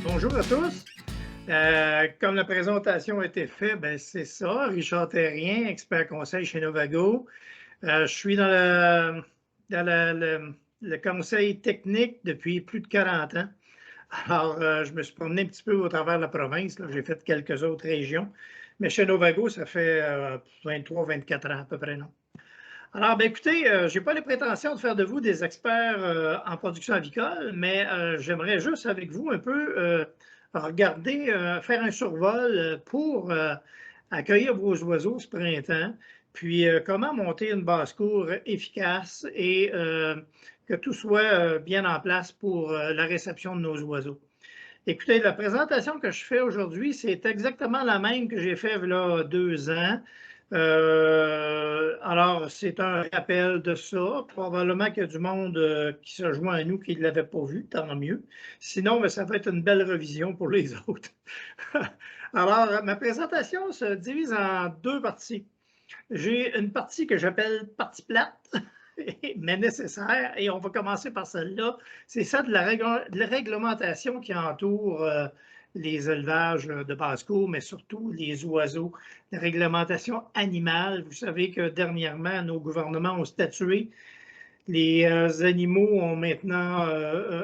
Bonjour à tous. Comme la présentation a été faite, ben c'est ça, Richard Terrien, expert conseil chez Novago. Je suis dans le conseil technique depuis plus de 40 ans. Alors, je me suis promené un petit peu au travers de la province. J'ai fait quelques autres régions. Mais chez Novago, ça fait 23-24 ans à peu près, non? Alors, ben, écoutez, je n'ai pas les prétentions de faire de vous des experts en production avicole, mais j'aimerais juste avec vous un peu regarder, faire un survol pour accueillir vos oiseaux ce printemps, puis comment monter une basse-cour efficace et que tout soit bien en place pour la réception de nos oiseaux. Écoutez, la présentation que je fais aujourd'hui, c'est exactement la même que j'ai faite il y a 2 ans. Alors, c'est un rappel de ça. Probablement qu'il y a du monde qui se joint à nous qui ne l'avait pas vu, tant mieux. Sinon, ben, ça va être une belle revision pour les autres. Alors, ma présentation se divise en 2 parties. J'ai une partie que j'appelle partie plate, mais nécessaire, et on va commencer par celle-là. C'est ça de la réglementation qui entoure les élevages de basse-cour, mais surtout les oiseaux. La réglementation animale, vous savez que dernièrement, nos gouvernements ont statué. Les animaux ont maintenant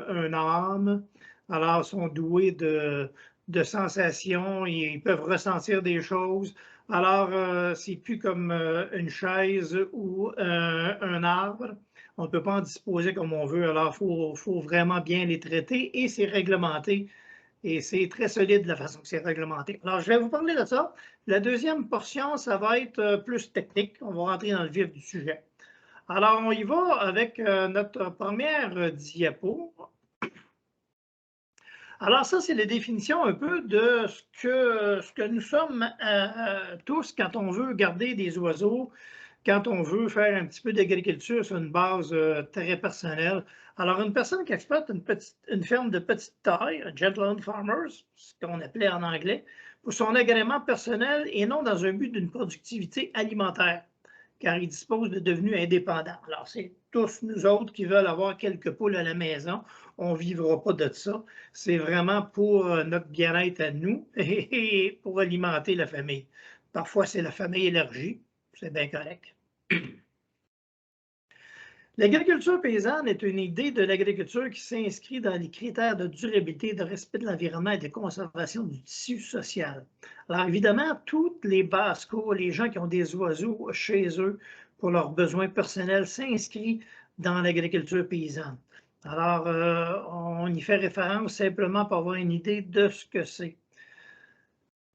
un âme, alors sont doués de sensations, ils peuvent ressentir des choses. Alors, c'est plus comme une chaise ou un arbre. On ne peut pas en disposer comme on veut, alors il faut vraiment bien les traiter et c'est réglementé. Et c'est très solide la façon que c'est réglementé. Alors, je vais vous parler de ça. La deuxième portion, ça va être plus technique. On va rentrer dans le vif du sujet. Alors, on y va avec notre première diapo. Alors, ça, c'est la définition un peu de ce que nous sommes tous quand on veut garder des oiseaux, quand on veut faire un petit peu d'agriculture sur une base très personnelle. Alors, une personne qui exploite une ferme de petite taille, gentleman farmers, ce qu'on appelait en anglais, pour son agrément personnel et non dans un but d'une productivité alimentaire, car il dispose de devenus indépendants. Alors, c'est tous nous autres qui veulent avoir quelques poules à la maison. On ne vivra pas de ça. C'est vraiment pour notre bien-être à nous et pour alimenter la famille. Parfois, c'est la famille élargie. C'est bien correct. L'agriculture paysanne est une idée de l'agriculture qui s'inscrit dans les critères de durabilité, de respect de l'environnement et de conservation du tissu social. Alors évidemment, toutes les basses-cours, les gens qui ont des oiseaux chez eux pour leurs besoins personnels s'inscrivent dans l'agriculture paysanne. Alors, on y fait référence simplement pour avoir une idée de ce que c'est.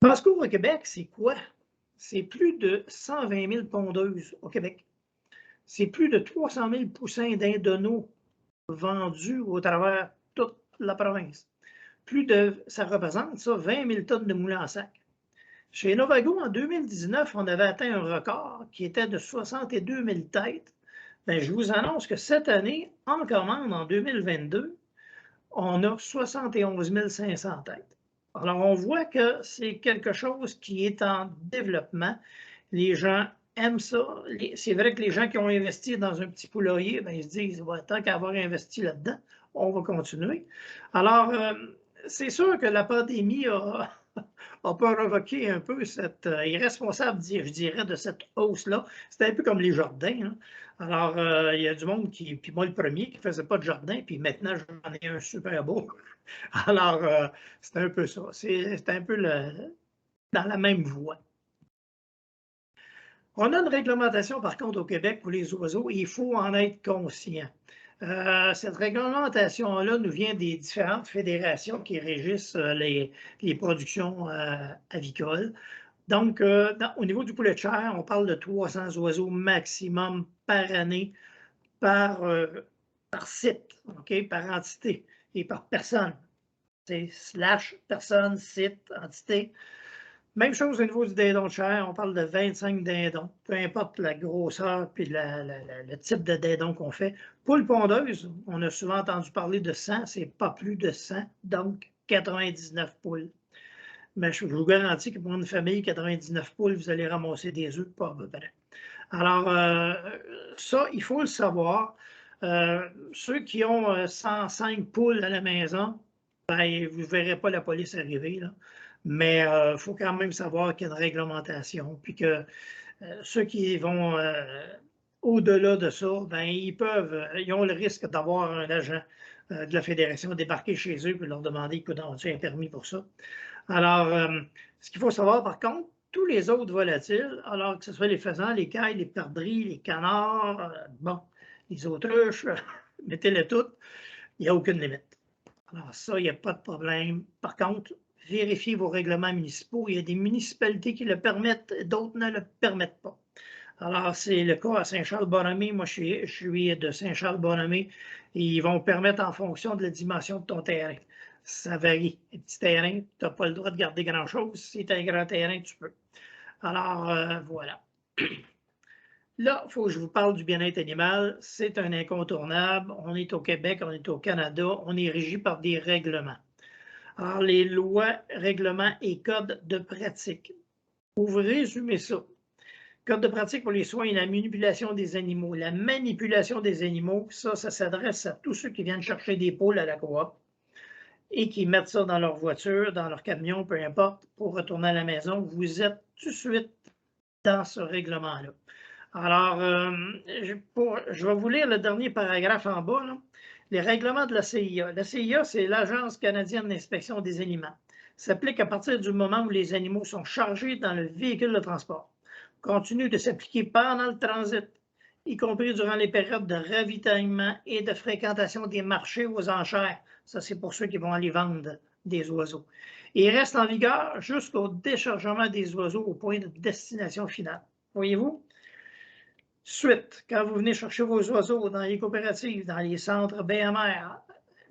Basse-cour au Québec, c'est quoi? C'est plus de 120 000 pondeuses au Québec. C'est plus de 300 000 poussins d'Indono vendus au travers toute la province. Ça représente ça, 20 000 tonnes de moulins en sac. Chez Novago, en 2019, on avait atteint un record qui était de 62 000 têtes. Bien, je vous annonce que cette année, en commande, en 2022, on a 71 500 têtes. Alors, on voit que c'est quelque chose qui est en développement. Les gens aiment ça. C'est vrai que les gens qui ont investi dans un petit poulailler, bien, ils se disent, ouais, tant qu'à avoir investi là-dedans, on va continuer. Alors, c'est sûr que la pandémie a provoqué un peu cette irresponsable, je dirais, de cette hausse-là. C'était un peu comme les jardins. Hein. Alors, il y a du monde qui, puis moi le premier, qui ne faisait pas de jardin, puis maintenant j'en ai un super beau. Alors, c'est un peu ça. C'est un peu dans la même voie. On a une réglementation, par contre, au Québec pour les oiseaux, et il faut en être conscient. Cette réglementation-là nous vient des différentes fédérations qui régissent les productions avicoles. Donc, au niveau du poulet de chair, on parle de 300 oiseaux maximum par année, par site, okay, par entité et par personne. C'est / personne, site, entité. Même chose au niveau du dindon de chair, on parle de 25 dindons, peu importe la grosseur et le type de dindon qu'on fait. Poule pondeuse, on a souvent entendu parler de 100, c'est pas plus de 100, donc 99 poules. Mais je vous garantis que pour une famille, 99 poules, vous allez ramasser des œufs, pas à peu près. Alors, ça, il faut le savoir. Ceux qui ont 105 poules à la maison, ben, vous ne verrez pas la police arriver, là. Mais il faut quand même savoir qu'il y a une réglementation, puis que ceux qui vont au-delà de ça, ben, ils ont le risque d'avoir un agent de la Fédération débarquer chez eux et leur demander, écoute, as-tu un permis pour ça? Alors, ce qu'il faut savoir, par contre, tous les autres volatiles, alors que ce soit les faisans, les cailles, les perdrix, les canards, bon, les autruches, mettez-les toutes, il n'y a aucune limite. Alors ça, il n'y a pas de problème. Par contre, vérifiez vos règlements municipaux. Il y a des municipalités qui le permettent, d'autres ne le permettent pas. Alors, c'est le cas à Saint-Charles-Borromée. Moi, je suis de Saint-Charles-Borromée. Ils vont permettre en fonction de la dimension de ton terrain. Ça varie. Un petit terrain, tu n'as pas le droit de garder grand-chose. Si tu as un grand terrain, tu peux. Alors, voilà. Là, il faut que je vous parle du bien-être animal. C'est un incontournable. On est au Québec, on est au Canada. On est régi par des règlements. Alors, les lois, règlements et codes de pratique. Pour vous résumer ça, code de pratique pour les soins et la manipulation des animaux. La manipulation des animaux, ça s'adresse à tous ceux qui viennent chercher des poules à la coop et qui mettent ça dans leur voiture, dans leur camion, peu importe, pour retourner à la maison. Vous êtes tout de suite dans ce règlement-là. Alors, je vais vous lire le dernier paragraphe en bas, là. Les règlements de la CIA. La CIA, c'est l'Agence canadienne d'inspection des aliments. S'applique à partir du moment où les animaux sont chargés dans le véhicule de transport. Continue de s'appliquer pendant le transit, y compris durant les périodes de ravitaillement et de fréquentation des marchés aux enchères. Ça, c'est pour ceux qui vont aller vendre des oiseaux. Et reste en vigueur jusqu'au déchargement des oiseaux au point de destination finale. Voyez-vous? Suite, quand vous venez chercher vos oiseaux dans les coopératives, dans les centres BMR,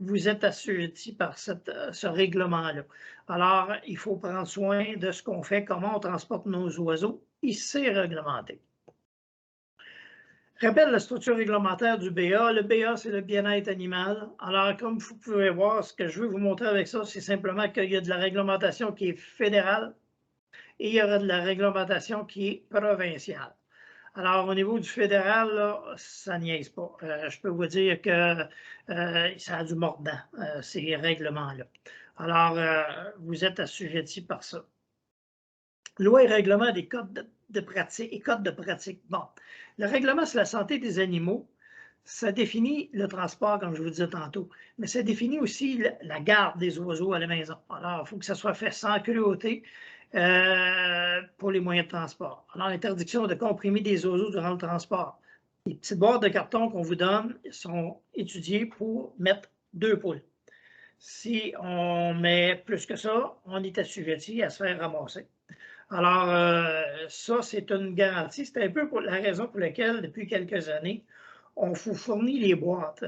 vous êtes assujetti par ce règlement-là. Alors, il faut prendre soin de ce qu'on fait, comment on transporte nos oiseaux, et c'est réglementé. Rappelle la structure réglementaire du BA. Le BA, c'est le bien-être animal. Alors, comme vous pouvez voir, ce que je veux vous montrer avec ça, c'est simplement qu'il y a de la réglementation qui est fédérale et il y aura de la réglementation qui est provinciale. Alors, au niveau du fédéral, là, ça niaise pas. Je peux vous dire que ça a du mordant, ces règlements-là. Alors, vous êtes assujetti par ça. Loi et règlement des codes de pratique et codes de pratique. Bon, le règlement sur la santé des animaux, ça définit le transport, comme je vous disais tantôt, mais ça définit aussi la garde des oiseaux à la maison. Alors, il faut que ça soit fait sans cruauté pour les moyens de transport. Alors, l'interdiction de comprimer des oiseaux durant le transport. Les petites boîtes de carton qu'on vous donne sont étudiées pour mettre 2 poules. Si on met plus que ça, on est assujetti à se faire ramasser. Alors, ça, c'est une garantie. C'est un peu pour la raison pour laquelle, depuis quelques années, on vous fournit les boîtes.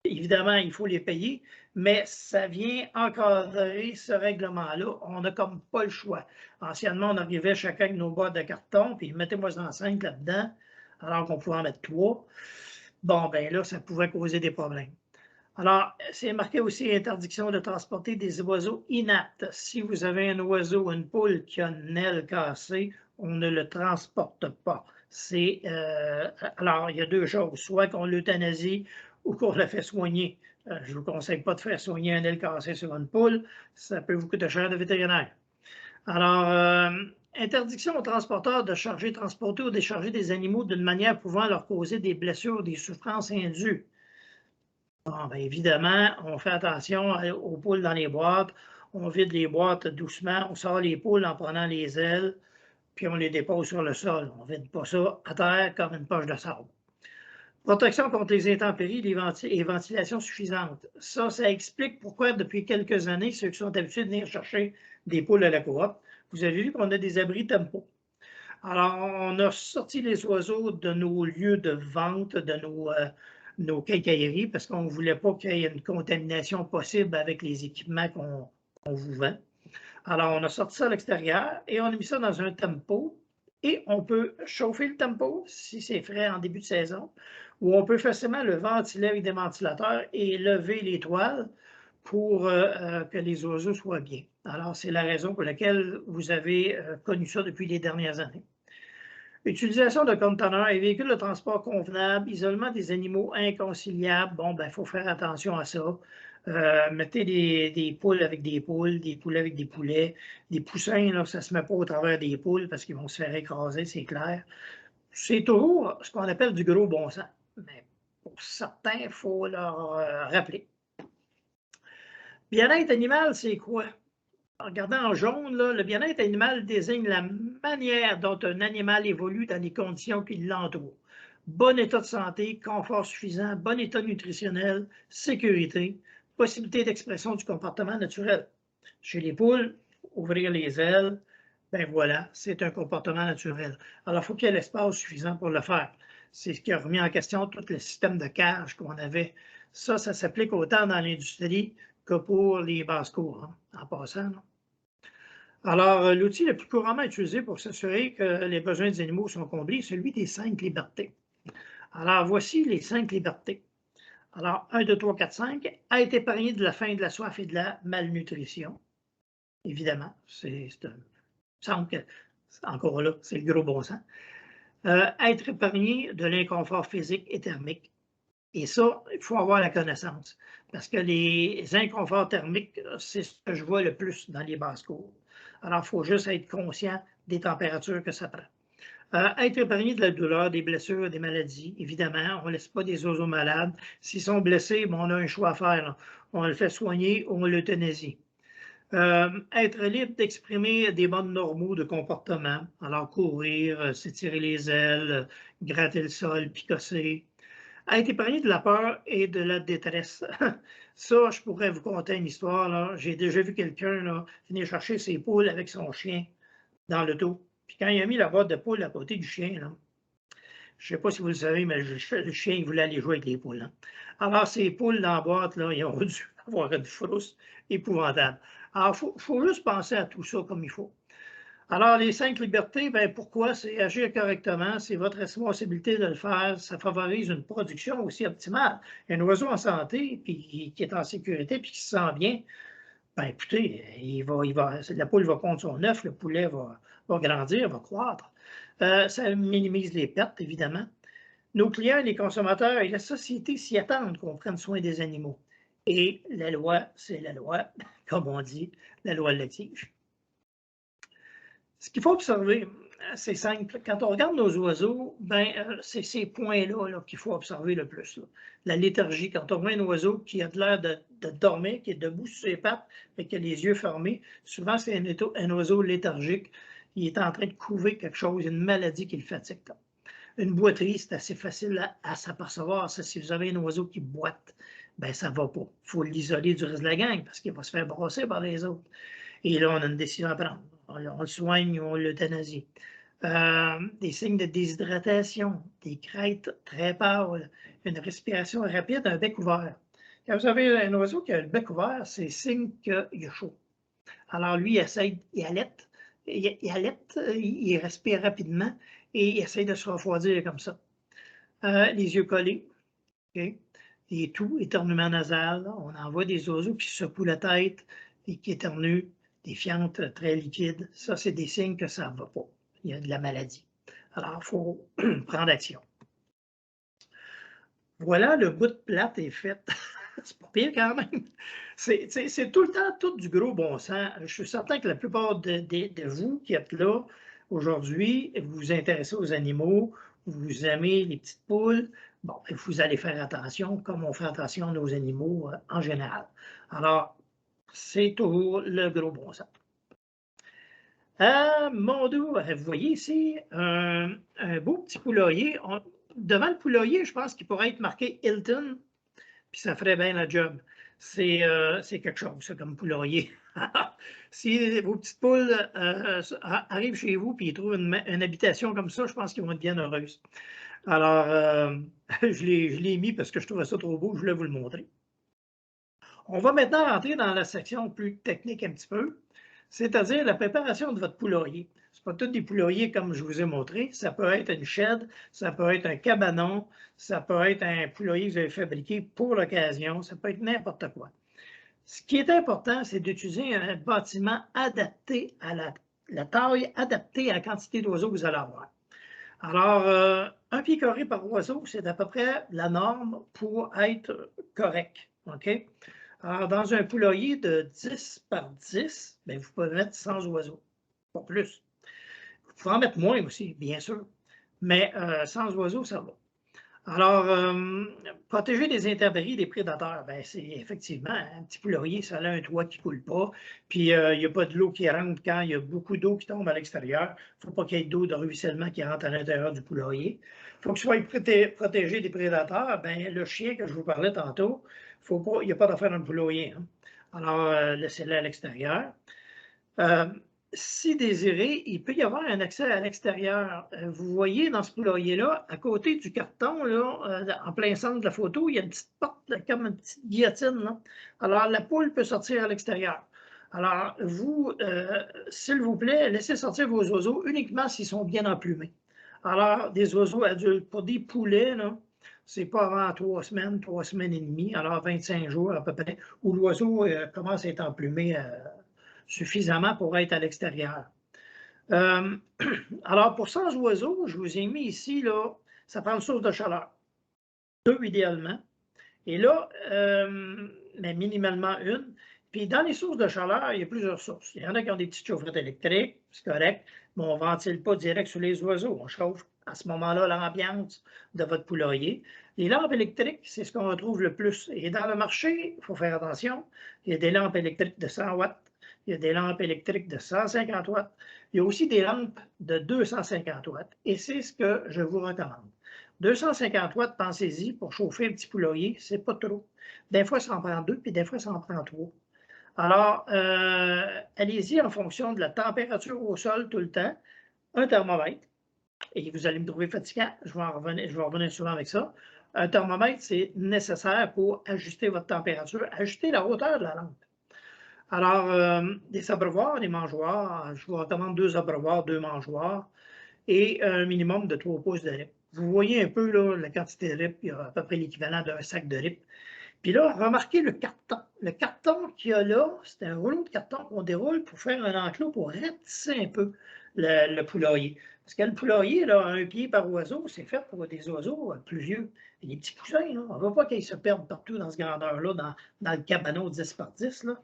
Évidemment, il faut les payer, mais ça vient encadrer ce règlement-là. On n'a comme pas le choix. Anciennement, on arrivait chacun avec nos boîtes de carton, puis mettez-moi en 5 là-dedans, alors qu'on pouvait en mettre 3. Bon, ben là, ça pouvait causer des problèmes. Alors, c'est marqué aussi interdiction de transporter des oiseaux inaptes. Si vous avez un oiseau ou une poule qui a une aile cassée, on ne le transporte pas. Alors, il y a 2 choses, soit qu'on l'euthanasie ou qu'on la fait soigner. Je ne vous conseille pas de faire soigner un aile cassée sur une poule, ça peut vous coûter cher de vétérinaire. Alors, interdiction aux transporteurs de charger, transporter ou décharger des animaux d'une manière pouvant leur causer des blessures ou des souffrances indues. Bon, bien évidemment, on fait attention aux poules dans les boîtes. On vide les boîtes doucement. On sort les poules en prenant les ailes, puis on les dépose sur le sol. On ne vide pas ça à terre comme une poche de sable. Protection contre les intempéries et ventilation suffisante. Ça explique pourquoi, depuis quelques années, ceux qui sont habitués de venir chercher des poules à la coop, vous avez vu qu'on a des abris tempo. Alors, on a sorti les oiseaux de nos lieux de vente, de nos quincailleries, parce qu'on ne voulait pas qu'il y ait une contamination possible avec les équipements qu'on vous vend. Alors, on a sorti ça à l'extérieur et on a mis ça dans un tempo. Et on peut chauffer le tempo si c'est frais en début de saison, ou on peut facilement le ventiler avec des ventilateurs et lever les toiles pour que les oiseaux soient bien. Alors, c'est la raison pour laquelle vous avez connu ça depuis les dernières années. Utilisation de conteneurs et véhicules de transport convenables, isolement des animaux inconciliables. Bon, ben, il faut faire attention à ça. Mettez des poules avec des poules, des poulets avec des poulets. Des poussins, là, ça ne se met pas au travers des poules parce qu'ils vont se faire écraser, c'est clair. C'est toujours ce qu'on appelle du gros bon sens. Mais pour certains, il faut leur rappeler. Bien-être animal, c'est quoi? Regardez en jaune, là, le bien-être animal désigne la manière dont un animal évolue dans les conditions qui l'entourent. Bon état de santé, confort suffisant, bon état nutritionnel, sécurité, possibilité d'expression du comportement naturel. Chez les poules, ouvrir les ailes, ben voilà, c'est un comportement naturel. Alors, il faut qu'il y ait l'espace suffisant pour le faire. C'est ce qui a remis en question tout le système de cage qu'on avait. Ça s'applique autant dans l'industrie que pour les basses-cours, hein, en passant. Là. Alors, l'outil le plus couramment utilisé pour s'assurer que les besoins des animaux sont comblés est celui des 5 libertés. Alors, voici les 5 libertés. Alors, 1, 2, 3, 4, 5, être épargné de la faim, de la soif et de la malnutrition. Évidemment, semble que, encore là, c'est le gros bon sens. Être épargné de l'inconfort physique et thermique. Et ça, il faut avoir la connaissance. Parce que les inconforts thermiques, c'est ce que je vois le plus dans les basses-cours. Alors, il faut juste être conscient des températures que ça prend. Être épargné de la douleur, des blessures, des maladies, évidemment. On ne laisse pas des oiseaux malades. S'ils sont blessés, bon, on a un choix à faire. Là. On le fait soigner ou on l'euthanasie. Être libre d'exprimer des modes normaux de comportement. Alors, courir, s'étirer les ailes, gratter le sol, picosser. Être épargné de la peur et de la détresse. Ça, je pourrais vous conter une histoire. J'ai déjà vu quelqu'un venir chercher ses poules avec son chien dans le dos. Puis quand il a mis la boîte de poules à côté du chien, là, je ne sais pas si vous le savez, mais le chien il voulait aller jouer avec les poules. Hein. Alors, ces poules dans la boîte, là, ils ont dû avoir une frousse épouvantable. Alors, il faut juste penser à tout ça comme il faut. Alors, les 5 libertés, ben, pourquoi? C'est agir correctement, c'est votre responsabilité de le faire, ça favorise une production aussi optimale. Un oiseau en santé, puis qui est en sécurité, puis qui se sent bien, ben, écoutez, la poule va pondre son œuf, le poulet va grandir, va croître. Ça minimise les pertes, évidemment. Nos clients, les consommateurs et la société s'y attendent qu'on prenne soin des animaux. Et la loi, c'est la loi, comme on dit, la loi l'exige. Ce qu'il faut observer, c'est simple. Quand on regarde nos oiseaux, ben, c'est ces points-là qu'il faut observer le plus. Là. La léthargie, quand on voit un oiseau qui a de l'air de dormir, qui est debout sur ses pattes, mais qui a les yeux fermés, souvent c'est un oiseau léthargique. Il est en train de couver quelque chose, une maladie qui le fatigue. Là. Une boiterie, c'est assez facile à s'apercevoir. Si vous avez un oiseau qui boite, ben ça ne va pas. Il faut l'isoler du reste de la gang parce qu'il va se faire brosser par les autres. Et là, on a une décision à prendre. On le soigne ou on l'euthanasie. Des signes de déshydratation, des crêtes très pâles, une respiration rapide, un bec ouvert. Quand vous avez un oiseau qui a le bec ouvert, c'est signe qu'il a chaud. Alors lui, il halète, il respire rapidement et il essaie de se refroidir comme ça. Les yeux collés, okay? Les toux, éternuement nasal, on en voit des oiseaux qui secouent la tête et qui éternuent, des fientes très liquides. Ça, c'est des signes que ça ne va pas. Il y a de la maladie. Alors, il faut prendre action. Voilà, le bout de plate est fait. C'est pas pire quand même. C'est tout le temps tout du gros bon sens. Je suis certain que la plupart de vous qui êtes là aujourd'hui, vous vous intéressez aux animaux, vous aimez les petites poules, bon, vous allez faire attention comme on fait attention à nos animaux en général. Alors, c'est toujours le gros bon sens. Mon doux, vous voyez ici un beau petit poulailler. Devant le poulailler, je pense qu'il pourrait être marqué Hilton, puis ça ferait bien la job. C'est quelque chose, ça, comme poulailler. Si vos petites poules arrivent chez vous et ils trouvent une habitation comme ça, je pense qu'ils vont être bien heureuses. Alors, je l'ai mis parce que je trouvais ça trop beau, je voulais vous le montrer. On va maintenant rentrer dans la section plus technique un petit peu, c'est-à-dire la préparation de votre poulailler. Ce pas tous des poulaillers comme je vous ai montré. Ça peut être une shed, ça peut être un cabanon, ça peut être un poulailler que vous avez fabriqué pour l'occasion, ça peut être n'importe quoi. Ce qui est important, c'est d'utiliser un bâtiment adapté à la taille, adapté à la quantité d'oiseaux que vous allez avoir. Alors, un pied carré par oiseau, c'est à peu près la norme pour être correct. OK? Alors, dans un poulailler de 10 par 10, bien, vous pouvez mettre 100 oiseaux, pas plus. Vous pouvez en mettre moins aussi, bien sûr, mais 100 oiseaux, ça va. Alors, protéger des intempéries, des prédateurs, ben, c'est effectivement un petit poulailler, ça a un toit qui ne coule pas, puis il n'y a pas de l'eau qui rentre quand il y a beaucoup d'eau qui tombe à l'extérieur. Il ne faut pas qu'il y ait d'eau de ruissellement qui rentre à l'intérieur du poulailler. Il faut qu'il soit protégé des prédateurs. Ben, le chien que je vous parlais tantôt, il n'y a pas d'affaire dans le poulailler, hein. Alors, laissez-le à l'extérieur. Euh, Si désiré, il peut y avoir un accès à l'extérieur. Vous voyez dans ce poulailler-là, à côté du carton, là, en plein centre de la photo, il y a une petite porte, là, comme une petite guillotine, là. Alors, la poule peut sortir à l'extérieur. Alors, vous, s'il vous plaît, laissez sortir vos oiseaux uniquement s'ils sont bien emplumés. Alors, des oiseaux adultes, pour des poulets, là, c'est pas avant 3 semaines et demie, alors 25 jours à peu près, où l'oiseau commence à être emplumé suffisamment pour être à l'extérieur. Euh, alors, pour 100 oiseaux, je vous ai mis ici, là, ça prend une source de chaleur. 2 idéalement. Et là, mais minimalement une. Puis dans les sources de chaleur, il y a plusieurs sources. Il y en a qui ont des petites chaufferettes électriques, c'est correct, mais on ne ventile pas direct sur les oiseaux. On chauffe à ce moment-là l'ambiance de votre poulailler. Les lampes électriques, c'est ce qu'on retrouve le plus. Et dans le marché, il faut faire attention, il y a des lampes électriques de 100 watts, il y a des lampes électriques de 150 watts, il y a aussi des lampes de 250 watts. Et c'est ce que je vous recommande. 250 watts, pensez-y, pour chauffer un petit poulailler, c'est pas trop. Des fois, ça en prend 2, puis des fois, ça en prend 3. Alors, allez-y en fonction de la température au sol tout le temps. Un thermomètre, et vous allez me trouver fatigant, je vais revenir souvent avec ça. Un thermomètre, c'est nécessaire pour ajuster votre température, ajuster la hauteur de la lampe. Alors, des abreuvoirs, des mangeoires, je vous recommande 2 abreuvoirs, 2 mangeoires, et un minimum de 3 pouces de rip. Vous voyez un peu là, la quantité de rip, il y a à peu près l'équivalent d'un sac de rip. Puis là, remarquez le carton. Le carton qu'il y a là, c'est un rouleau de carton qu'on déroule pour faire un enclos pour ratisser un peu le poulailler. Parce que le poulailler, là, un pied par oiseau, c'est fait pour des oiseaux plus vieux. Et les petits poussins, là, on ne veut pas qu'ils se perdent partout dans ce grandeur-là, dans le cabanon 10 par 10. Là.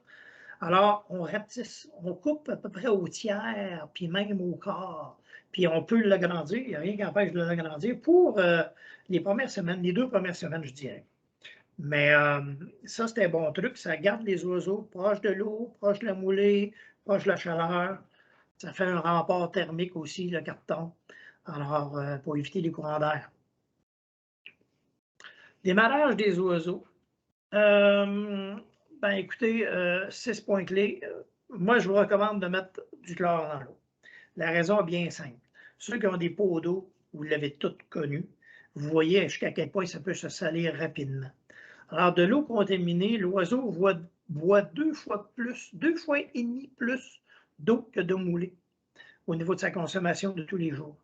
Alors, on rapetisse, on coupe à peu près au tiers, puis même au quart. Puis on peut l'agrandir, il n'y a rien qui empêche de l'agrandir pour les premières semaines, les 2 premières semaines, je dirais. Mais ça, c'est un bon truc. Ça garde les oiseaux proches de l'eau, proche de la moulée, proche de la chaleur. Ça fait un rempart thermique aussi, le carton. Alors, pour éviter les courants d'air. Démarrage des oiseaux. Ben écoutez, 6 points clés. Moi, je vous recommande de mettre du chlore dans l'eau. La raison est bien simple. Ceux qui ont des pots d'eau, vous l'avez tous connu, vous voyez jusqu'à quel point ça peut se salir rapidement. Alors, de l'eau contaminée, l'oiseau boit 2 fois plus, 2 fois et demi plus d'eau que d'eau moulée au niveau de sa consommation de tous les jours.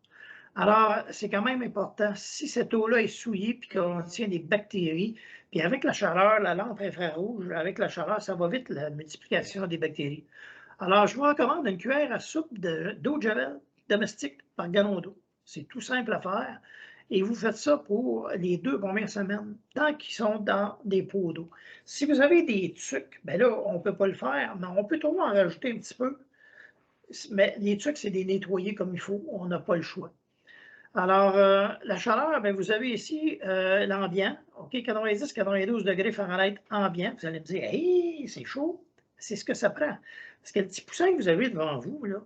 Alors, c'est quand même important, si cette eau-là est souillée puis qu'on contient des bactéries, puis avec la chaleur, la lampe infrarouge, avec la chaleur, ça va vite, la multiplication des bactéries. Alors, je vous recommande une cuillère à soupe d'eau de javel domestique par gallon d'eau. C'est tout simple à faire. Et vous faites ça pour les 2 premières semaines, tant qu'ils sont dans des pots d'eau. Si vous avez des tucs, bien là, on ne peut pas le faire, mais on peut toujours en rajouter un petit peu. Mais les tucs, c'est des nettoyer comme il faut. On n'a pas le choix. Alors, la chaleur, bien, vous avez ici l'ambient, OK, 90-92 degrés Fahrenheit ambiant. Vous allez me dire, hey, c'est chaud. C'est ce que ça prend. Parce que le petit poussin que vous avez devant vous, là,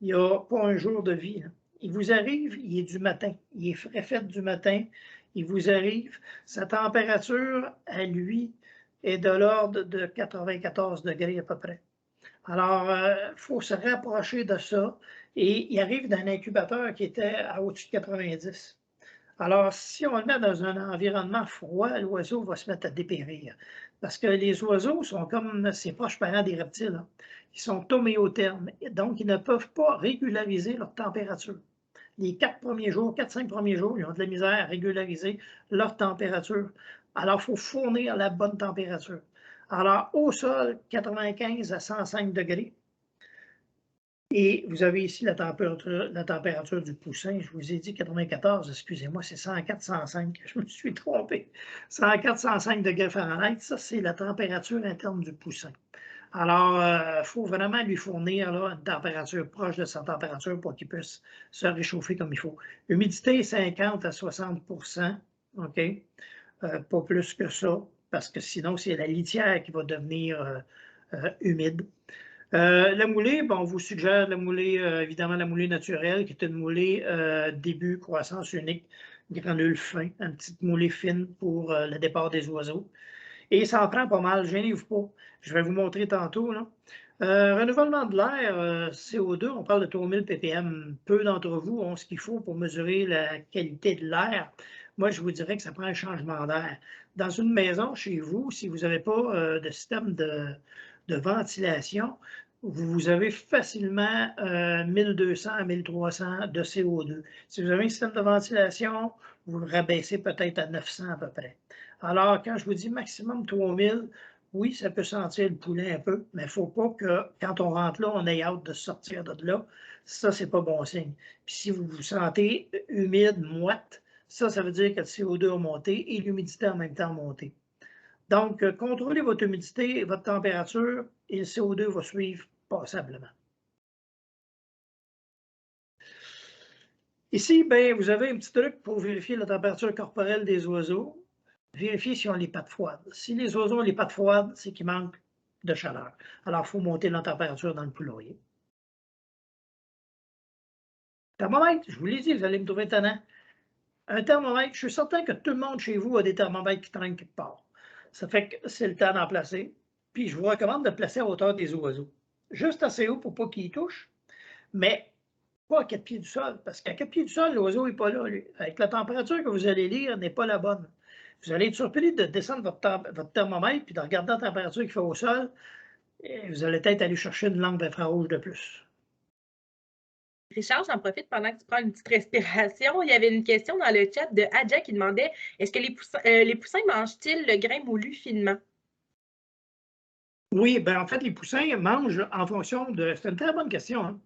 il n'y a pas un jour de vie. Là. Il vous arrive, il est du matin. Il est frais fait du matin. Il vous arrive. Sa température, à lui, est de l'ordre de 94 degrés à peu près. Alors, il faut se rapprocher de ça. Et il arrive d'un incubateur qui était à au-dessus de 90. Alors, si on le met dans un environnement froid, l'oiseau va se mettre à dépérir. Parce que les oiseaux sont comme ses proches parents des reptiles. Hein. Ils sont homéothermes. Donc, ils ne peuvent pas régulariser leur température. Les 4-5 premiers jours, ils ont de la misère à régulariser leur température. Alors, il faut fournir la bonne température. Alors, au sol, 95 à 105 degrés. Et vous avez ici la température du poussin. Je vous ai dit 94, excusez-moi, c'est 104, 105. Je me suis trompé. 104, 105 degrés Fahrenheit, ça, c'est la température interne du poussin. Alors, il faut vraiment lui fournir là, une température proche de sa température pour qu'il puisse se réchauffer comme il faut. Humidité 50 à 60 OK? Pas plus que ça, parce que sinon, c'est la litière qui va devenir humide. La moulée, bon, on vous suggère la moulée, évidemment, la moulée naturelle, qui est une moulée début croissance unique, granule fin, une petite moulée fine pour le départ des oiseaux. Et ça en prend pas mal, gênez-vous pas. Je vais vous montrer tantôt, là. Renouvellement de l'air, CO2, on parle de 3000 ppm. Peu d'entre vous ont ce qu'il faut pour mesurer la qualité de l'air. Moi, je vous dirais que ça prend un changement d'air. Dans une maison, chez vous, si vous n'avez pas de système de ventilation, vous avez facilement 1200 à 1300 de CO2. Si vous avez un système de ventilation, vous le rabaissez peut-être à 900 à peu près. Alors, quand je vous dis maximum 3000, oui, ça peut sentir le poulet un peu, mais il ne faut pas que quand on rentre là, on ait hâte de sortir de là. Ça, c'est pas bon signe. Puis si vous vous sentez humide, moite, ça veut dire que le CO2 a monté et l'humidité en même temps a monté. Donc, contrôlez votre humidité, votre température et le CO2 va suivre passablement. Ici, ben, vous avez un petit truc pour vérifier la température corporelle des oiseaux. Vérifiez s'ils ont les pattes froides. Si les oiseaux ont les pattes froides, c'est qu'il manque de chaleur. Alors, il faut monter la température dans le poulailler. Thermomètre, je vous l'ai dit, vous allez me trouver étonnant. Un thermomètre, je suis certain que tout le monde chez vous a des thermomètres qui traînent quelque part. Ça fait que c'est le temps d'en placer. Puis, je vous recommande de le placer à hauteur des oiseaux. Juste assez haut pour pas qu'ils y touchent, mais pas à 4 pieds du sol, parce qu'à 4 pieds du sol, l'oiseau n'est pas là, lui. Avec la température que vous allez lire, n'est pas la bonne. Vous allez être surpris de descendre votre thermomètre puis de regarder la température qu'il fait au sol, et vous allez peut-être aller chercher une lampe d'infrarouge de plus. Richard, j'en profite pendant que tu prends une petite respiration. Il y avait une question dans le chat de Adja qui demandait est-ce que les poussins mangent-ils le grain moulu finement? Oui, ben en fait, les poussins mangent en fonction de. C'est une très bonne question. Hein?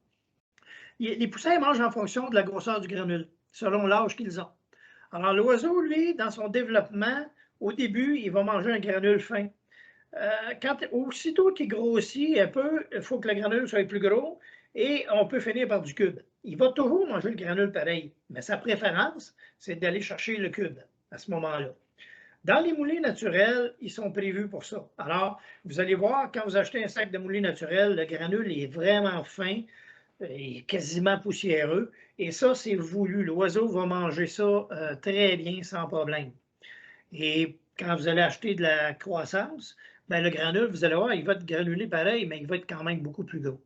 Les poussins mangent en fonction de la grosseur du granule, selon l'âge qu'ils ont. Alors, l'oiseau, lui, dans son développement, au début, il va manger un granule fin. Aussitôt qu'il grossit un peu, il faut que le granule soit plus gros et on peut finir par du cube. Il va toujours manger le granule pareil, mais sa préférence, c'est d'aller chercher le cube à ce moment-là. Dans les moulées naturels, ils sont prévus pour ça. Alors, vous allez voir, quand vous achetez un sac de moulée naturel, le granule est vraiment fin, et quasiment poussiéreux. Et ça, c'est voulu. L'oiseau va manger ça très bien, sans problème. Et quand vous allez acheter de la croissance, ben, le granule, vous allez voir, il va être granulé pareil, mais il va être quand même beaucoup plus gros.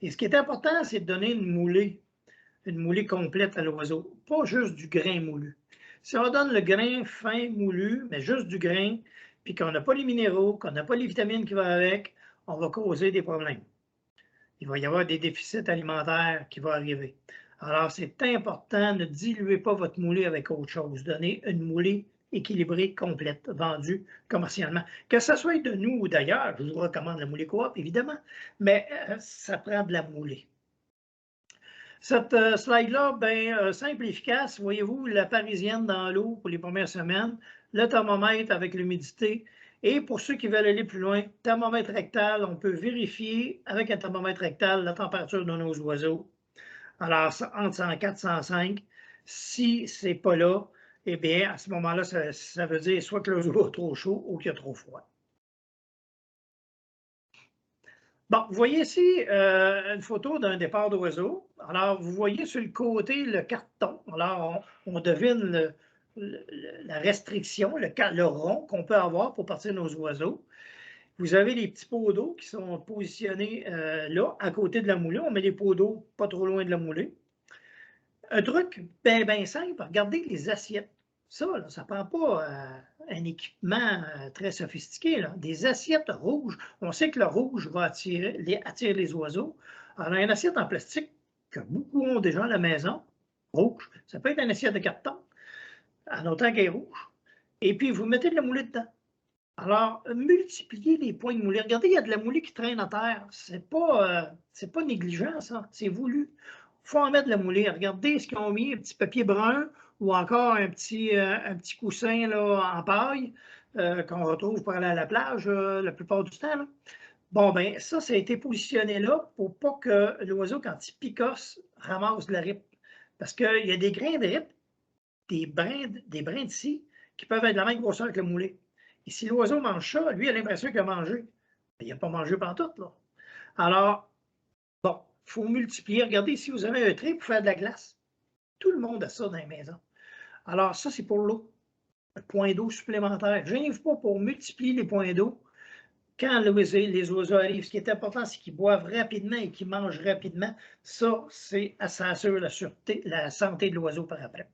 Et ce qui est important, c'est de donner une moulée complète à l'oiseau, pas juste du grain moulu. Si on donne le grain fin moulu, mais juste du grain, puis qu'on n'a pas les minéraux, qu'on n'a pas les vitamines qui vont avec, on va causer des problèmes. Il va y avoir des déficits alimentaires qui vont arriver. Alors, c'est important, ne diluez pas votre moulée avec autre chose. Donnez une moulée équilibrée, complète, vendue commercialement. Que ce soit de nous ou d'ailleurs, je vous recommande la moulée coop, évidemment, mais ça prend de la moulée. Cette slide-là, bien, simple et efficace. Voyez-vous, la parisienne dans l'eau pour les premières semaines, le thermomètre avec l'humidité. Et pour ceux qui veulent aller plus loin, thermomètre rectal, on peut vérifier avec un thermomètre rectal la température de nos oiseaux. Alors, entre 104 et 105. Si ce n'est pas là, eh bien, à ce moment-là, ça veut dire soit que l'oiseau a trop chaud ou qu'il a trop froid. Bon, vous voyez ici une photo d'un départ d'oiseau. Alors, vous voyez sur le côté le carton. Alors, on devine la restriction, le rond qu'on peut avoir pour partir nos oiseaux. Vous avez les petits pots d'eau qui sont positionnés là, à côté de la moulée. On met les pots d'eau pas trop loin de la moulée. Un truc bien simple, regardez les assiettes. Ça, là, ça ne prend pas un équipement très sophistiqué. Là. Des assiettes rouges. On sait que le rouge va attirer les oiseaux. Alors, une assiette en plastique que beaucoup ont déjà à la maison, rouge, ça peut être une assiette de carton, en autant qu'elle est rouge. Et puis, vous mettez de la moulée dedans. Alors, multiplier les points de moulée. Regardez, il y a de la moulée qui traîne à terre. C'est pas négligent, ça. C'est voulu. Il faut en mettre de la moulée. Regardez ce qu'ils ont mis, un petit papier brun ou encore un petit coussin là, en paille qu'on retrouve pour aller à la plage la plupart du temps. Là. Bon, ben ça a été positionné là pour pas que l'oiseau, quand il picosse, ramasse de la ripe. Parce qu'il y a des grains de ripe, des brins de scie qui peuvent être de la même grosseur que le moulet. Et si l'oiseau mange ça, lui, il a l'impression qu'il a mangé. Mais il n'a pas mangé pantoute, là. Alors, bon, il faut multiplier. Regardez, si vous avez un trait pour faire de la glace, tout le monde a ça dans les maisons. Alors, ça, c'est pour l'eau. Un point d'eau supplémentaire. Je n'arrive pas pour multiplier les points d'eau. Quand les oiseaux arrivent, ce qui est important, c'est qu'ils boivent rapidement et qu'ils mangent rapidement. Ça assure la santé de l'oiseau par après.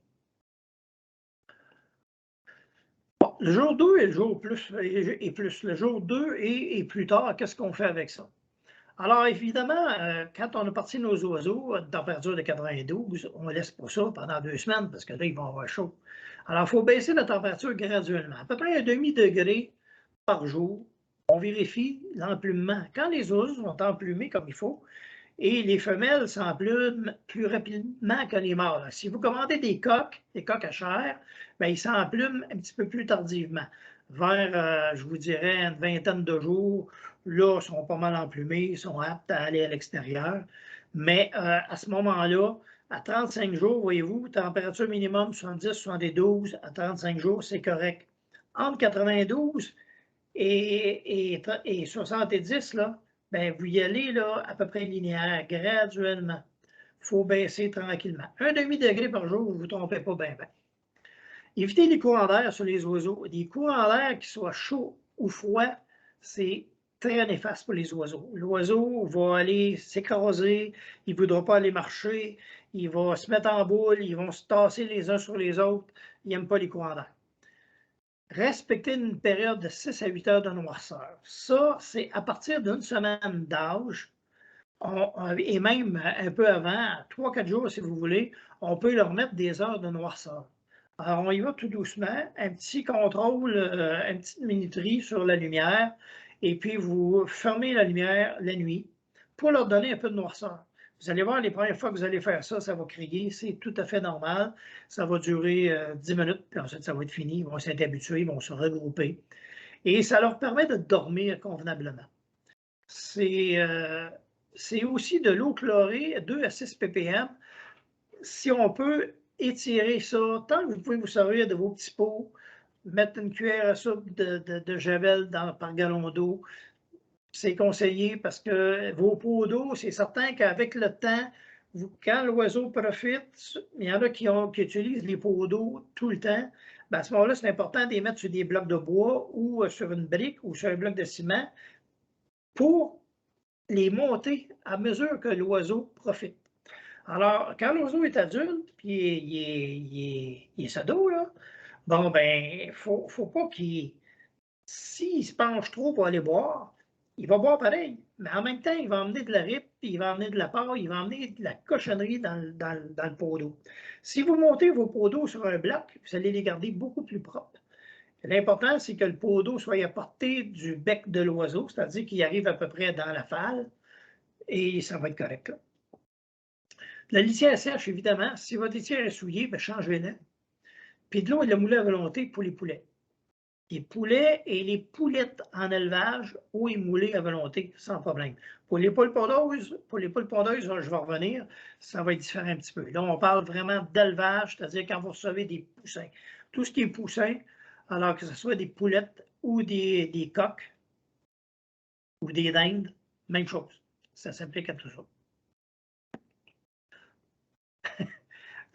Bon, le jour 2 et le jour plus. Le jour 2 et plus tard, qu'est-ce qu'on fait avec ça? Alors, évidemment, quand on a parti nos oiseaux à une température de 92, on ne laisse pas ça pendant 2 semaines parce que là, ils vont avoir chaud. Alors, il faut baisser la température graduellement, à peu près un demi-degré par jour. On vérifie l'emplumement. Quand les oiseaux sont emplumés comme il faut, et les femelles s'emplument plus rapidement que les mâles. Si vous commandez des coqs à chair, bien, ils s'emplument un petit peu plus tardivement. Vers, je vous dirais, une vingtaine de jours, là, ils sont pas mal emplumés, ils sont aptes à aller à l'extérieur. Mais à ce moment-là, à 35 jours, voyez-vous, température minimum 70-72, à 35 jours, c'est correct. Entre 92 et 70, là, ben, vous y allez là, à peu près linéaire, graduellement. Il faut baisser tranquillement. Un demi-degré par jour, vous ne vous trompez pas bien. Évitez les courants d'air sur les oiseaux. Des courants d'air qui soient chauds ou froids, c'est très néfaste pour les oiseaux. L'oiseau va aller s'écraser, il ne voudra pas aller marcher, il va se mettre en boule, ils vont se tasser les uns sur les autres. Il n'aime pas les courants d'air. Respecter une période de 6 à 8 heures de noirceur. Ça, c'est à partir d'une semaine d'âge, et même un peu avant, 3-4 jours si vous voulez, on peut leur mettre des heures de noirceur. Alors, on y va tout doucement, un petit contrôle, une petite minuterie sur la lumière, et puis vous fermez la lumière la nuit pour leur donner un peu de noirceur. Vous allez voir, les premières fois que vous allez faire ça, ça va crier, c'est tout à fait normal. Ça va durer 10 minutes, puis ensuite ça va être fini. Ils vont s'être habitués, ils vont se regrouper. Et ça leur permet de dormir convenablement. C'est aussi de l'eau chlorée, 2 à 6 ppm. Si on peut étirer ça, tant que vous pouvez vous servir de vos petits pots, mettre une cuillère à soupe de javel par gallon d'eau, c'est conseillé parce que vos pots d'eau, c'est certain qu'avec le temps, quand l'oiseau profite, il y en a qui utilisent les pots d'eau tout le temps. Ben à ce moment-là, c'est important de les mettre sur des blocs de bois ou sur une brique ou sur un bloc de ciment pour les monter à mesure que l'oiseau profite. Alors, quand l'oiseau est adulte, puis il est sado, là, bon, ben, faut pas qu'il. S'il se penche trop pour aller boire, il va boire pareil. Mais en même temps, il va emmener de la ripe, puis il va emmener de la paille, il va emmener de la cochonnerie dans le pot d'eau. Si vous montez vos pots d'eau sur un bloc, vous allez les garder beaucoup plus propres. L'important, c'est que le pot d'eau soit à portée du bec de l'oiseau, c'est-à-dire qu'il arrive à peu près dans la falle, et ça va être correct. Là. La litière sèche, évidemment. Si votre litière est souillée, ben, changez-la. Puis de l'eau et de la moulée à volonté pour les poulets. Les poulets et les poulettes en élevage, eau et moulée à volonté, sans problème. Pour les poules pondeuses, je vais revenir, ça va être différent un petit peu. Là, on parle vraiment d'élevage, c'est-à-dire quand vous recevez des poussins. Tout ce qui est poussin, alors que ce soit des poulettes ou des coqs ou des dindes, même chose. Ça s'applique à tout ça.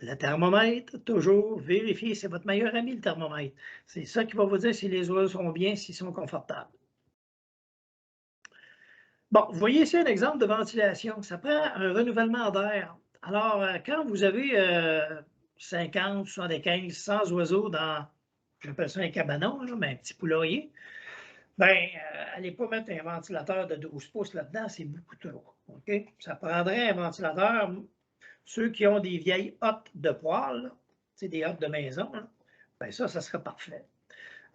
Le thermomètre, toujours, vérifiez, c'est votre meilleur ami, le thermomètre. C'est ça qui va vous dire si les oiseaux sont bien, s'ils sont confortables. Bon, vous voyez ici un exemple de ventilation. Ça prend un renouvellement d'air. Alors, quand vous avez 50, 75, 100 oiseaux dans, j'appelle ça un cabanon, là, mais un petit poulailler, bien, allez pas mettre un ventilateur de 12 pouces là-dedans, c'est beaucoup trop. OK? Ça prendrait un ventilateur. Ceux qui ont des vieilles hottes de poêle, des hottes de maison, ben ça serait parfait.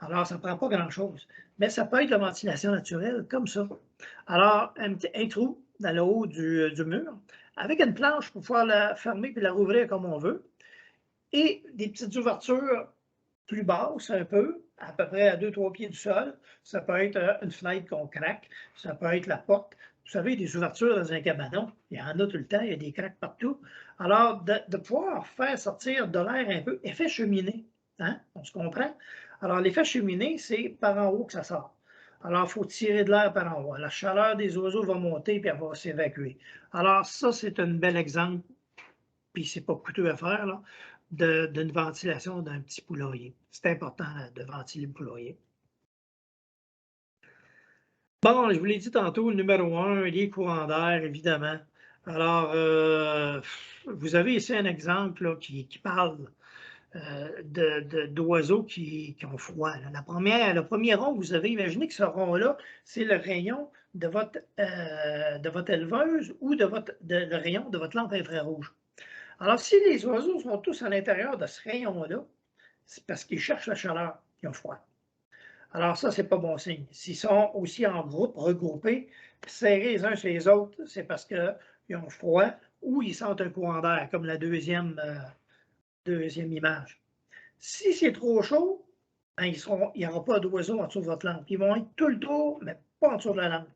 Alors, ça ne prend pas grand-chose. Mais ça peut être la ventilation naturelle, comme ça. Alors, un trou dans le haut du mur, avec une planche pour pouvoir la fermer puis la rouvrir comme on veut, et des petites ouvertures plus basses un peu près à 2-3 pieds du sol. Ça peut être une fenêtre qu'on craque, ça peut être la porte. Vous savez, des ouvertures dans un cabanon, il y en a tout le temps, il y a des craques partout. Alors, de pouvoir faire sortir de l'air un peu, effet cheminée, hein? On se comprend? Alors, l'effet cheminée, c'est par en haut que ça sort. Alors, il faut tirer de l'air par en haut. La chaleur des oiseaux va monter puis elle va s'évacuer. Alors, ça, c'est un bel exemple, puis c'est pas coûteux à faire, là, d'une ventilation d'un petit poulailler. C'est important de ventiler le poulailler. Bon, je vous l'ai dit tantôt, le numéro 1, les courants d'air, évidemment. Alors, vous avez ici un exemple là, qui parle d'oiseaux qui ont froid. Là. Le premier rond, vous avez imaginé que ce rond-là, c'est le rayon de votre éleveuse ou le rayon de votre lampe infrarouge. Alors, si les oiseaux sont tous à l'intérieur de ce rayon-là, c'est parce qu'ils cherchent la chaleur, ils ont froid. Alors ça, c'est pas bon signe. S'ils sont aussi en groupe, regroupés, serrés les uns sur les autres, c'est parce qu'ils ont froid ou ils sentent un courant d'air, comme la deuxième image. Si c'est trop chaud, ben, il n'y aura pas d'oiseaux en dessous de votre lampe. Ils vont être tout le tour, mais pas en dessous de la lampe.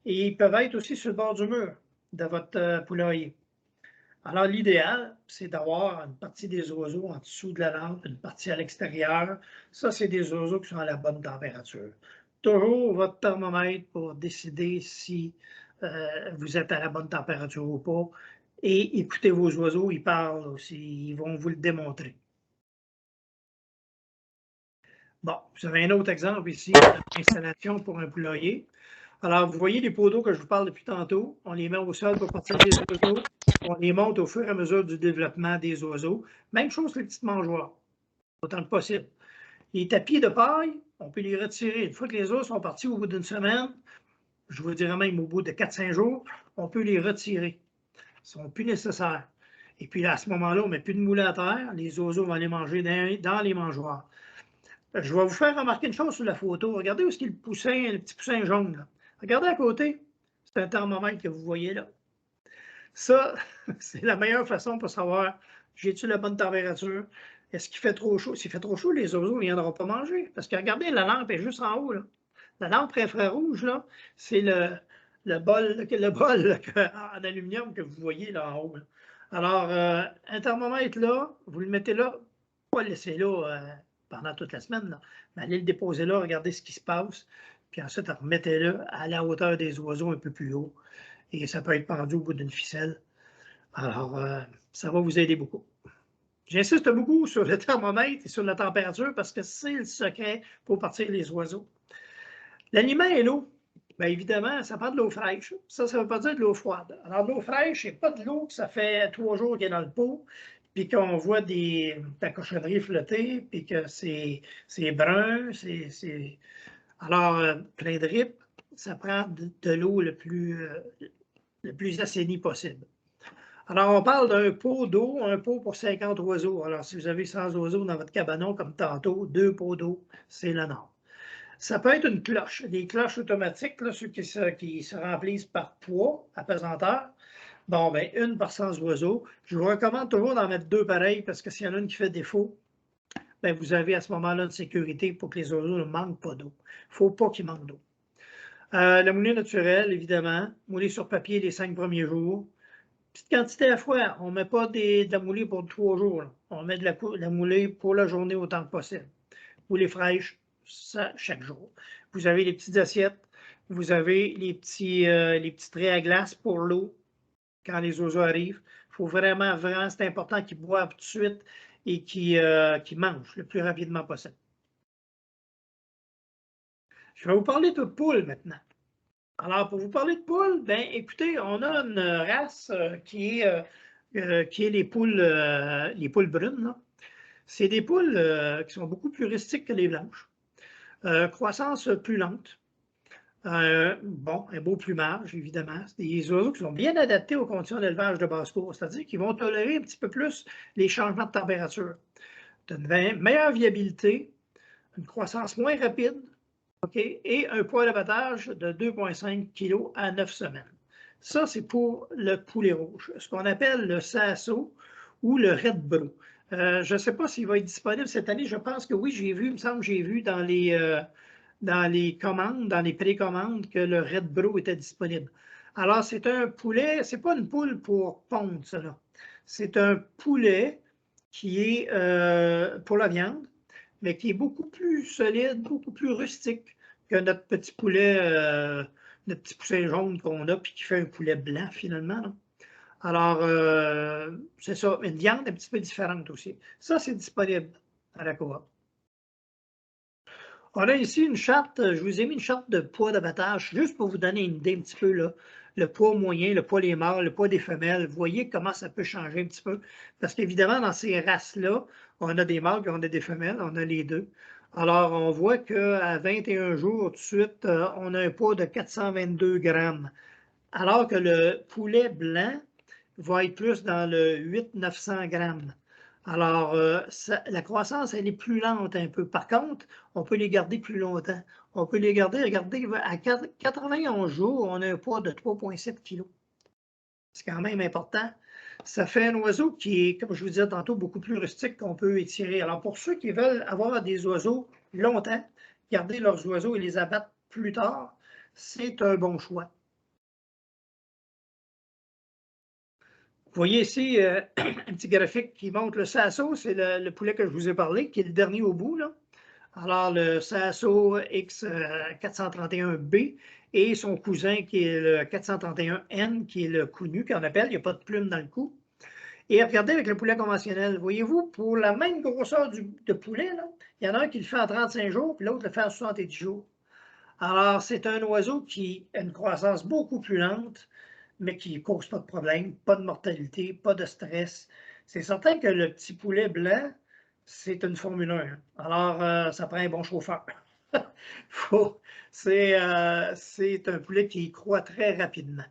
Et ils peuvent être aussi sur le bord du mur de votre poulailler. Alors, l'idéal, c'est d'avoir une partie des oiseaux en dessous de la lampe, une partie à l'extérieur. Ça, c'est des oiseaux qui sont à la bonne température. Toujours votre thermomètre pour décider si vous êtes à la bonne température ou pas. Et écoutez vos oiseaux, ils parlent aussi, ils vont vous le démontrer. Bon, vous avez un autre exemple ici, installation pour un poulailler. Alors, vous voyez les pots d'eau que je vous parle depuis tantôt. On les met au sol pour partir des oiseaux. On les monte au fur et à mesure du développement des oiseaux. Même chose les petites mangeoires, autant que possible. Les tapis de paille, on peut les retirer. Une fois que les oiseaux sont partis au bout d'une semaine, je vous dirais même au bout de 4-5 jours, on peut les retirer. Ils ne sont plus nécessaires. Et puis là, à ce moment-là, on ne met plus de moulin à terre. Les oiseaux vont aller manger dans les mangeoires. Je vais vous faire remarquer une chose sur la photo. Regardez où est-ce qu'il y a le petit poussin jaune. Là. Regardez à côté. C'est un thermomètre que vous voyez là. Ça, c'est la meilleure façon pour savoir, j'ai-tu la bonne température? Est-ce qu'il fait trop chaud? S'il fait trop chaud, les oiseaux ne viendront pas manger. Parce que regardez, la lampe est juste en haut. Là. La lampe infrarouge, là, c'est le bol en aluminium que vous voyez là en haut. Là. Alors, un thermomètre là, vous le mettez là, pas le laisser là pendant toute la semaine, là, mais allez le déposer là, regardez ce qui se passe, puis ensuite remettez-le à la hauteur des oiseaux un peu plus haut. Et ça peut être pendu au bout d'une ficelle. Alors, ça va vous aider beaucoup. J'insiste beaucoup sur le thermomètre et sur la température parce que c'est le secret pour partir les oiseaux. L'aliment et l'eau. Bien évidemment, ça prend de l'eau fraîche. Ça ne veut pas dire de l'eau froide. Alors, de l'eau fraîche, c'est pas de l'eau que ça fait 3 jours qu'elle est dans le pot, puis qu'on voit de la cochonnerie flotter, puis que c'est brun, Alors, plein de rip, ça prend de l'eau le plus assaini possible. Alors, on parle d'un pot d'eau, un pot pour 50 oiseaux. Alors, si vous avez 100 oiseaux dans votre cabanon, comme tantôt, 2 pots d'eau, c'est la norme. Ça peut être une cloche, des cloches automatiques, là, ceux qui se remplissent par poids, à pesanteur. Bon, bien, une par 100 oiseaux. Je vous recommande toujours d'en mettre 2 pareilles parce que s'il y en a une qui fait défaut, bien, vous avez à ce moment-là une sécurité pour que les oiseaux ne manquent pas d'eau. Il ne faut pas qu'ils manquent d'eau. La moulée naturelle, évidemment. Moulée sur papier les 5 premiers jours. Petite quantité à la fois. On ne met pas de la moulée pour 3 jours. Là. On met de la moulée pour la journée autant que possible. Moulée fraîche, ça, chaque jour. Vous avez les petites assiettes. Vous avez les petits traits à glace pour l'eau quand les oiseaux arrivent. Il faut vraiment, c'est important qu'ils boivent tout de suite et qu'ils mangent le plus rapidement possible. Je vais vous parler de poules maintenant. Alors, pour vous parler de poules, ben, écoutez, on a une race qui est les poules brunes. Là. C'est des poules qui sont beaucoup plus rustiques que les blanches. Croissance plus lente. Bon, un beau plumage, évidemment. C'est des oiseaux qui sont bien adaptés aux conditions d'élevage de basse-cour, c'est-à-dire qu'ils vont tolérer un petit peu plus les changements de température. De une meilleure viabilité, une croissance moins rapide, OK, et un poids d'abattage de 2,5 kg à 9 semaines. Ça, c'est pour le poulet rouge, ce qu'on appelle le Sasso ou le Red Brew. Je ne sais pas s'il va être disponible cette année. Je pense que oui, j'ai vu, il me semble que j'ai vu dans les commandes, dans les précommandes, que le Red Brew était disponible. Alors, c'est un poulet, c'est pas une poule pour pondre, ça là. C'est un poulet qui est pour la viande, mais qui est beaucoup plus solide, beaucoup plus rustique que notre petit poulet, notre petit poussin jaune qu'on a, puis qui fait un poulet blanc finalement, là. Alors, c'est ça, une viande un petit peu différente aussi. Ça, c'est disponible à la coop. On a ici une charte, je vous ai mis une charte de poids d'abattage, juste pour vous donner une idée un petit peu, là, le poids moyen, le poids des mâles, le poids des femelles. Vous voyez comment ça peut changer un petit peu. Parce qu'évidemment, dans ces races-là, on a des mâles et on a des femelles, on a les deux. Alors, on voit qu'à 21 jours, tout de suite, on a un poids de 422 grammes. Alors que le poulet blanc va être plus dans le 800-900 grammes. Alors, la croissance, elle est plus lente un peu. Par contre, on peut les garder plus longtemps. On peut les garder, regardez, à 91 jours, on a un poids de 3,7 kg. C'est quand même important. Ça fait un oiseau qui est, comme je vous disais tantôt, beaucoup plus rustique qu'on peut étirer. Alors, pour ceux qui veulent avoir des oiseaux longtemps, garder leurs oiseaux et les abattre plus tard, c'est un bon choix. Vous voyez ici un petit graphique qui montre le Sasso, c'est le poulet que je vous ai parlé, qui est le dernier au bout, là. Alors, le Sasso X431B et son cousin qui est le 431N, qui est le cou nu qu'on appelle, il n'y a pas de plume dans le cou. Et regardez avec le poulet conventionnel, voyez-vous, pour la même grosseur de poulet, là, il y en a un qui le fait en 35 jours, puis l'autre le fait en 70 jours. Alors, c'est un oiseau qui a une croissance beaucoup plus lente, mais qui ne cause pas de problème, pas de mortalité, pas de stress. C'est certain que le petit poulet blanc, c'est une Formule 1, hein. Alors, ça prend un bon chauffeur. C'est un poulet qui croît très rapidement.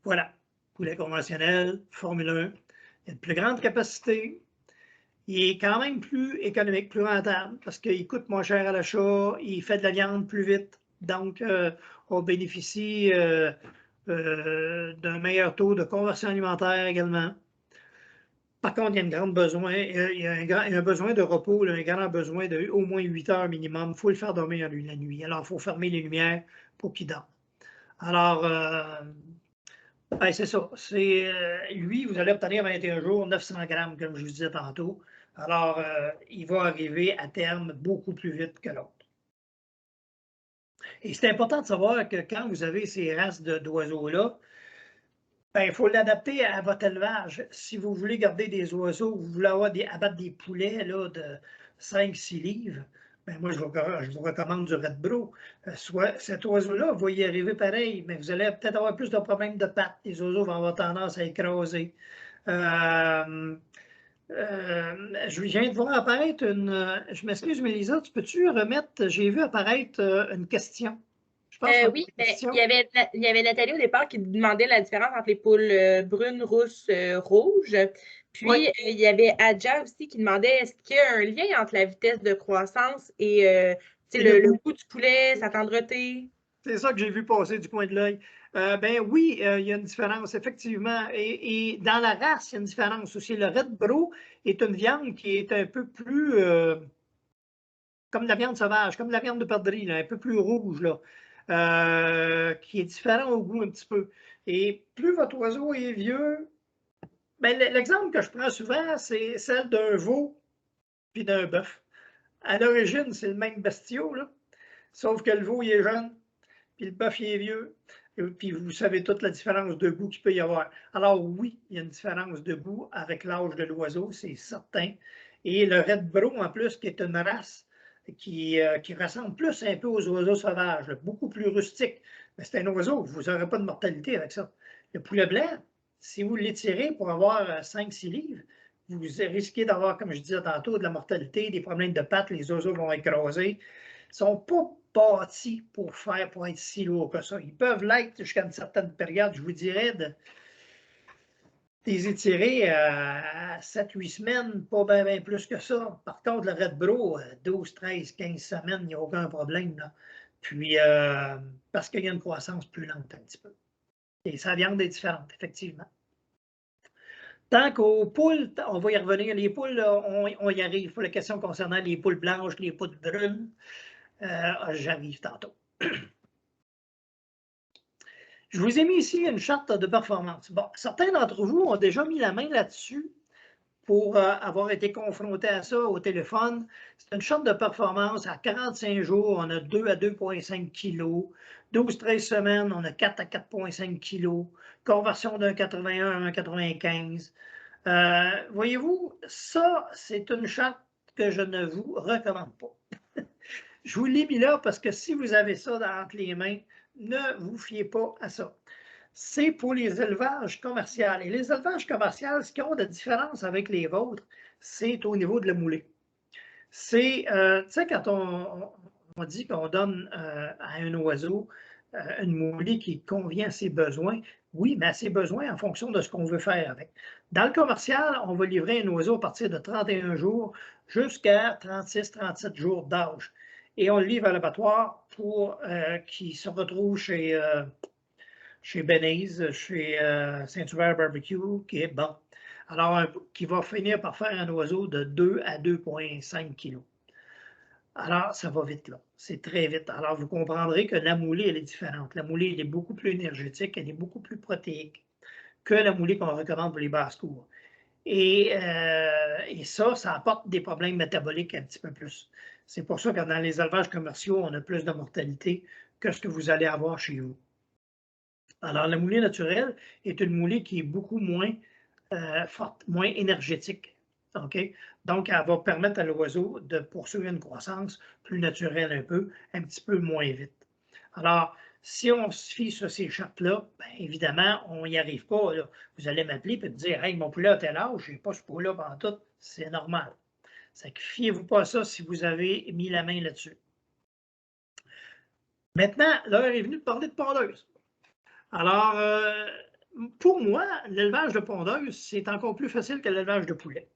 Voilà, poulet conventionnel, Formule 1. Il a de plus grande capacité. Il est quand même plus économique, plus rentable, parce qu'il coûte moins cher à l'achat, il fait de la viande plus vite. Donc, on bénéficie d'un meilleur taux de conversion alimentaire également. Par contre, il y a un besoin de repos, un grand besoin d'au moins 8 heures minimum. Il faut le faire dormir la nuit. Alors, il faut fermer les lumières pour qu'il dorme. Alors, ben, c'est ça. Lui, vous allez obtenir 21 jours, 900 grammes, comme je vous disais tantôt. Alors, il va arriver à terme beaucoup plus vite que l'autre. Et c'est important de savoir que quand vous avez ces races d'oiseaux-là, ben, il faut l'adapter à votre élevage. Si vous voulez garder des oiseaux, vous voulez abattre des poulets là, de 5-6 livres, ben moi, je vous recommande du Red Brew. Cet oiseau-là va y arriver pareil, mais vous allez peut-être avoir plus de problèmes de pattes. Les oiseaux vont avoir tendance à écraser. Je viens de voir apparaître je m'excuse, Mélisa, tu peux-tu remettre, j'ai vu apparaître une question. Je pense qu'on a Oui, une question. il y avait Nathalie au départ qui demandait la différence entre les poules brunes, rousses, rouges. Puis, Oui, il y avait Adja aussi qui demandait est-ce qu'il y a un lien entre la vitesse de croissance et et le le goût. goût du poulet, sa tendreté? C'est ça que j'ai vu passer du coin de l'œil. Ben oui, il y a une différence, effectivement. Et dans la race, il y a une différence aussi. Le Red Brew est une viande qui est un peu plus comme la viande sauvage, comme la viande de perdrix, là, un peu plus rouge, là, qui est différent au goût un petit peu. Et plus votre oiseau est vieux, ben, l'exemple que je prends souvent, c'est celle d'un veau puis d'un bœuf. À l'origine, c'est le même bestiau, là, sauf que le veau, il est jeune, puis le bœuf, il est vieux. Et puis vous savez toute la différence de goût qu'il peut y avoir. Alors oui, il y a une différence de goût avec l'âge de l'oiseau, c'est certain. Et le Red Brew, en plus, qui est une race qui ressemble plus un peu aux oiseaux sauvages, là, beaucoup plus rustique. Mais c'est un oiseau, vous n'aurez pas de mortalité avec ça. Le poulet blanc, si vous l'étirez pour avoir 5-6 livres, vous risquez d'avoir, comme je disais tantôt, de la mortalité, des problèmes de pattes, les oiseaux vont écraser. Ils ne sont pas bâtis pour être si lourds que ça. Ils peuvent l'être jusqu'à une certaine période, je vous dirais, les étirer à 7-8 semaines, pas bien plus que ça. Par contre, le Red Bro, 12, 13, 15 semaines, il n'y a aucun problème, là. Puis, parce qu'il y a une croissance plus lente un petit peu. Et sa viande est différente, effectivement. Tant qu'aux poules, on va y revenir. Les poules, là, on y arrive. Pour la question concernant les poules blanches, les poules brunes, j'arrive tantôt. Je vous ai mis ici une charte de performance. Bon, certains d'entre vous ont déjà mis la main là-dessus pour avoir été confrontés à ça au téléphone. C'est une charte de performance. À 45 jours, on a 2 à 2,5 kg. 12-13 semaines, on a 4 à 4,5 kg. Conversion d'un 81 à un 95. Voyez-vous, ça, c'est une charte que je ne vous recommande pas. Je vous l'ai mis là parce que si vous avez ça entre les mains, ne vous fiez pas à ça. C'est pour les élevages commerciaux. Et les élevages commerciaux, ce qui ont de différence avec les vôtres, c'est au niveau de la moulée. C'est, tu sais, quand on dit qu'on donne à un oiseau une moulée qui convient à ses besoins, oui, mais à ses besoins en fonction de ce qu'on veut faire avec. Dans le commercial, on va livrer un oiseau à partir de 31 jours jusqu'à 36-37 jours d'âge. Et on le livre à l'abattoir pour qu'il se retrouve chez Benny's, chez Saint-Hubert Barbecue, qui est bon. Alors, qui va finir par faire un oiseau de 2 à 2,5 kg. Alors, ça va vite, là. C'est très vite. Alors, vous comprendrez que la moulée, elle est différente. La moulée, elle est beaucoup plus énergétique, elle est beaucoup plus protéique que la moulée qu'on recommande pour les basses-cours. Et ça apporte des problèmes métaboliques un petit peu plus. C'est pour ça que dans les élevages commerciaux, on a plus de mortalité que ce que vous allez avoir chez vous. Alors, la moulée naturelle est une moulée qui est beaucoup moins forte, moins énergétique. OK? Donc, elle va permettre à l'oiseau de poursuivre une croissance plus naturelle un petit peu moins vite. Alors, si on se fie sur ces chartes-là, bien évidemment, on n'y arrive pas. Là. Vous allez m'appeler et me dire, hey, mon poulet a tel âge, je n'ai pas ce poulet-là pendant tout. C'est normal. Ça que fiez-vous pas à ça si vous avez mis la main là-dessus. Maintenant, l'heure est venue de parler de pondeuse. Alors, pour moi, l'élevage de pondeuse, c'est encore plus facile que l'élevage de poulet.